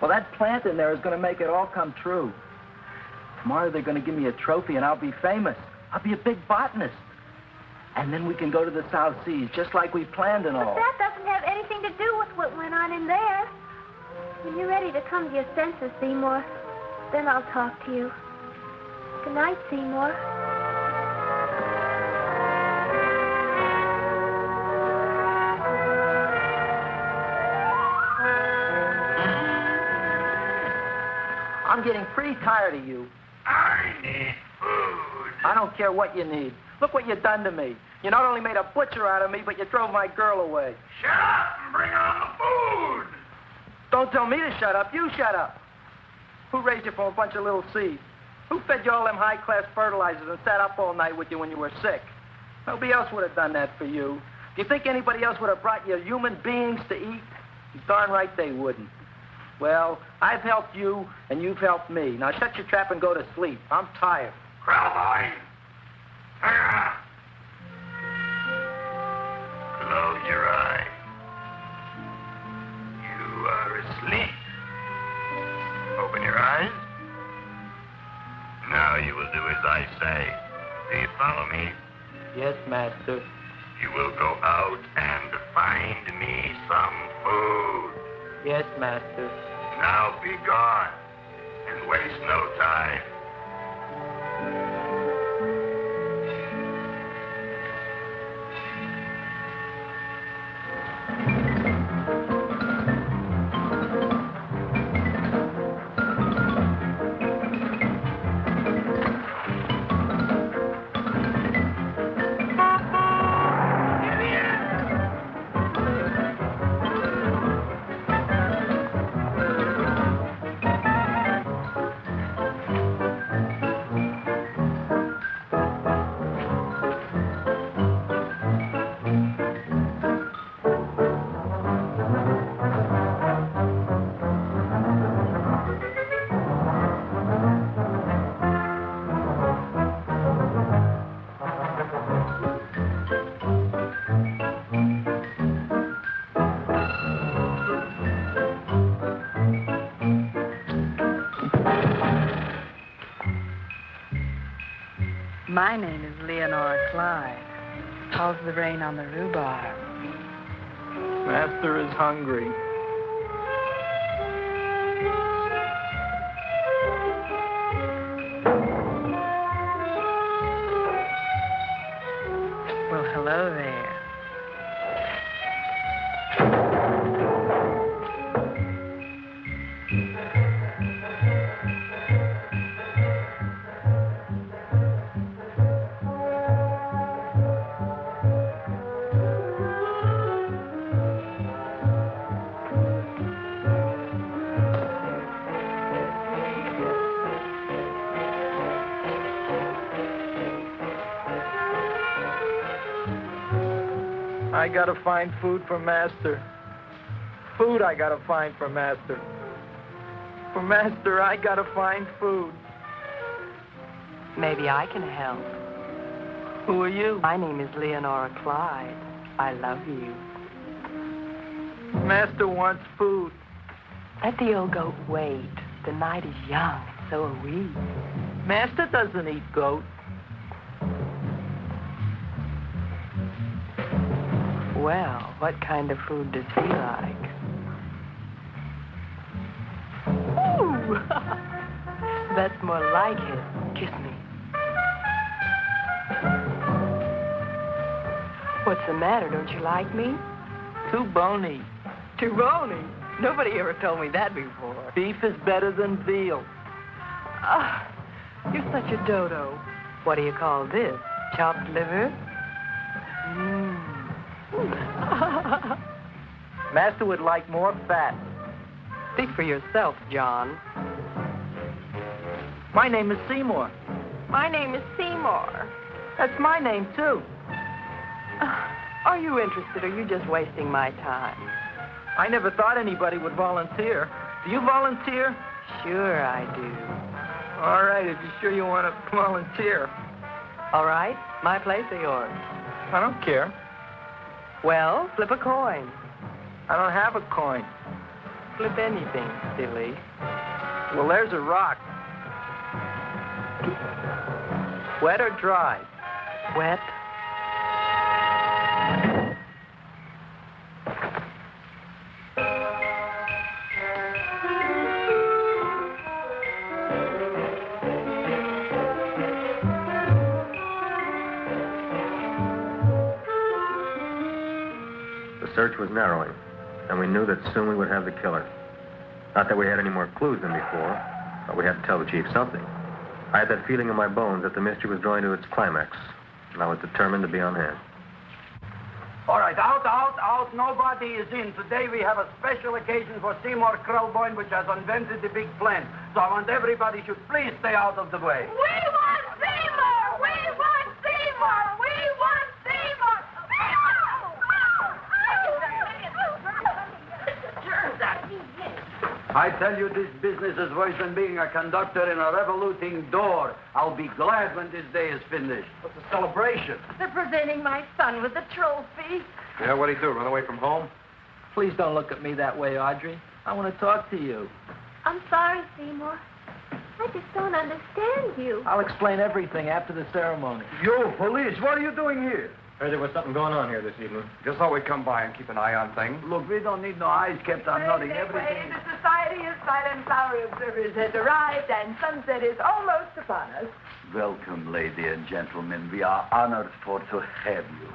Well, that plant in there is going to make it all come true. Tomorrow they're going to give me a trophy, and I'll be famous. I'll be a big botanist. And then we can go to the South Seas, just like we planned and all. But that doesn't have anything to do with what went on in there. When you're ready to come to your senses, Seymour, then I'll talk to you. Good night, Seymour. I'm getting pretty tired of you. I need food. I don't care what you need. Look what you've done to me. You not only made a butcher out of me, but you drove my girl away. Shut up and bring on the food. Don't tell me to shut up. You shut up. Who raised you from a bunch of little seeds? Who fed you all them high-class fertilizers and sat up all night with you when you were sick? Nobody else would have done that for you. Do you think anybody else would have brought you human beings to eat? Darn right they wouldn't. Well, I've helped you, and you've helped me. Now shut your trap and go to sleep. I'm tired. Crowboy. Close your eyes. You are asleep. Open your eyes. Now you will do as I say. Do you follow me? Yes, Master. You will go out and find find me some food. Yes, master. Now be gone, and waste no time. My name is Leonora Clyde. How's the rain on the rhubarb? Master is hungry. Well, hello there. I gotta find food for Master. Food I gotta find for Master. For Master, I gotta find food. Maybe I can help. Who are you? My name is Leonora Clyde. I love you. Master wants food. Let the old goat wait. The night is young, so are we. Master doesn't eat goat. Well, what kind of food does he like? Ooh! That's more like it. Kiss me. What's the matter? Don't you like me? Too bony. Too bony? Nobody ever told me that before. Beef is better than veal. Ah, you're such a dodo. What do you call this? Chopped liver? Master would like more fat. Speak for yourself, John. My name is Seymour. My name is Seymour. That's my name, too. Are you interested, or are you just wasting my time? I never thought anybody would volunteer. Do you volunteer? Sure I do. All right, if you're sure you want to volunteer. All right, my place or yours? I don't care. Well, flip a coin. I don't have a coin. Flip anything, silly. Well, there's a rock. Wet or dry? Wet. The search was narrowing, and we knew that soon we would have the killer. Not that we had any more clues than before, but we had to tell the chief something. I had that feeling in my bones that the mystery was drawing to its climax, and I was determined to be on hand. All right, out. Nobody is in. Today we have a special occasion for Seymour Krelboyne, which has invented the big plan. So I want everybody should please stay out of the way. We want Seymour! We want Seymour! We want Seymour! I tell you, this business is worse than being a conductor in a revoluting door. I'll be glad when this day is finished. What's the celebration? They're presenting my son with a trophy. Yeah, what'd he do, run away from home? Please don't look at me that way, Audrey. I want to talk to you. I'm sorry, Seymour. I just don't understand you. I'll explain everything after the ceremony. You, police, what are you doing here? Heard there was something going on here this evening. Just thought we'd come by and keep an eye on things. Look, we don't need no eyes kept on nothing. Everything. The Society of Silent Flower Observers has arrived, and sunset is almost upon us. Welcome, lady and gentlemen. We are honored for to have you.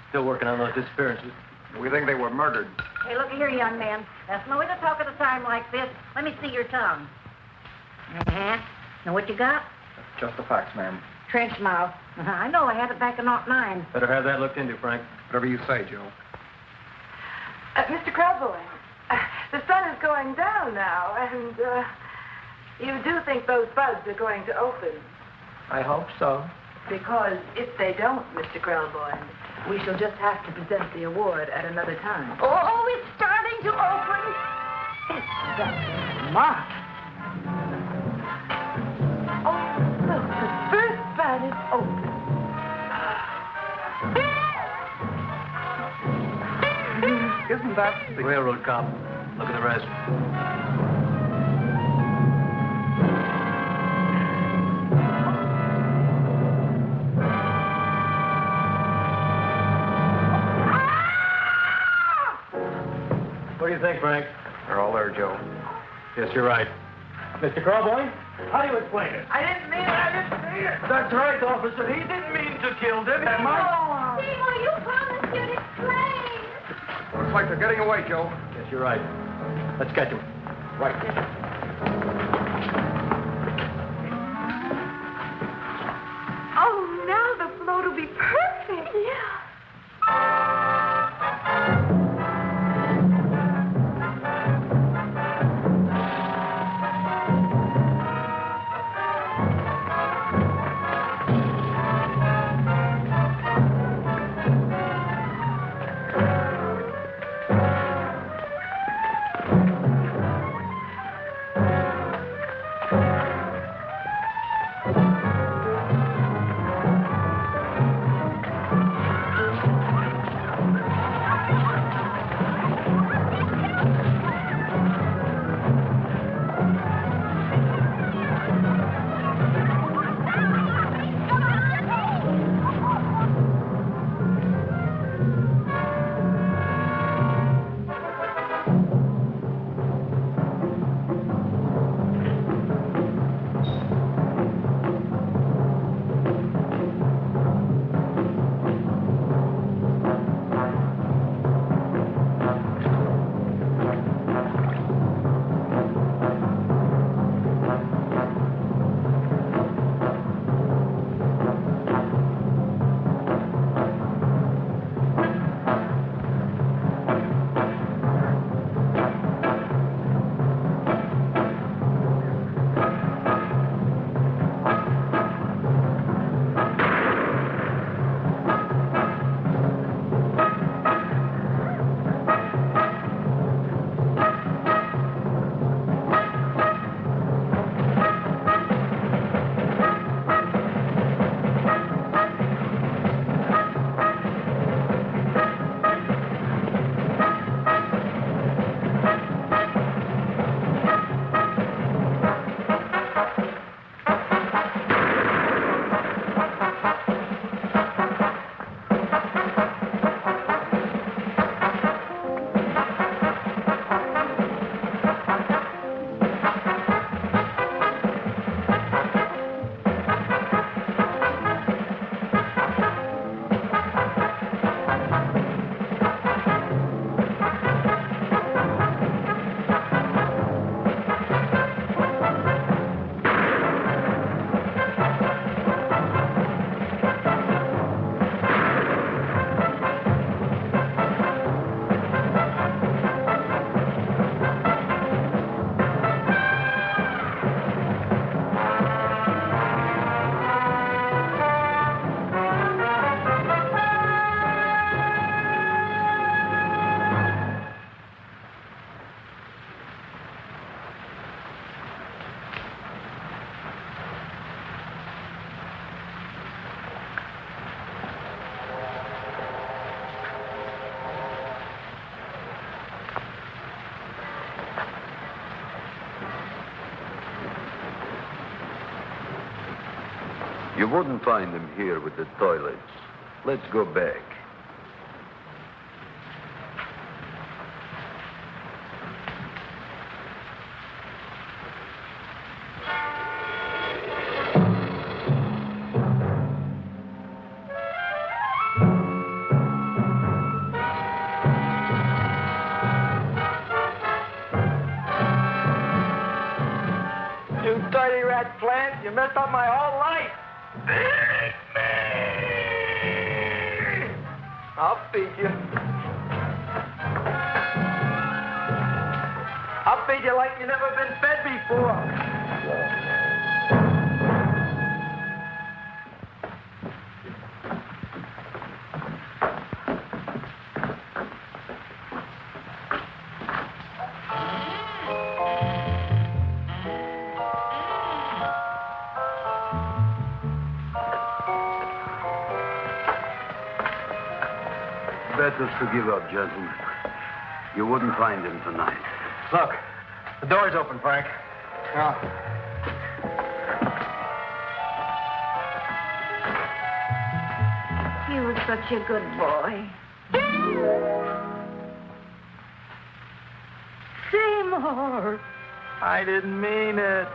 Still working on those disappearances. We think they were murdered. Hey, look here, young man. That's no way to talk at a time like this. Let me see your tongue. Uh-huh. Know what you got? Just the facts, ma'am. Trench mouth. I know. I had it back in '09. Better have that looked into, Frank. Whatever you say, Joe. Mr. Krelboy, the sun is going down now, and you do think those buds are going to open? I hope so. Because if they don't, Mr. Krelboy, we shall just have to present the award at another time. Oh, it's starting to open. That's smart. Oh, look, the first bud is open. Isn't that the Railroad cop. Look at the rest. What do you think, Frank? They're all there, Joe. Yes, you're right. Mr. Carboy, how do you explain it? I didn't mean it. That's right, officer. He didn't mean to kill them. Seymour, you promised you'd explain. Looks like they're getting away, Joe. Yes, you're right. Let's catch him. Right. Oh, now the float will be perfect. Yeah. You wouldn't find them here with the toilets. Let's go back. You dirty rat plant, you messed up my whole life. I'll feed you. I'll feed you like you've never been fed before. Better to give up, gentlemen. You wouldn't find him tonight. Look, the door's open, Frank. He was such a good boy. Seymour! I didn't mean it.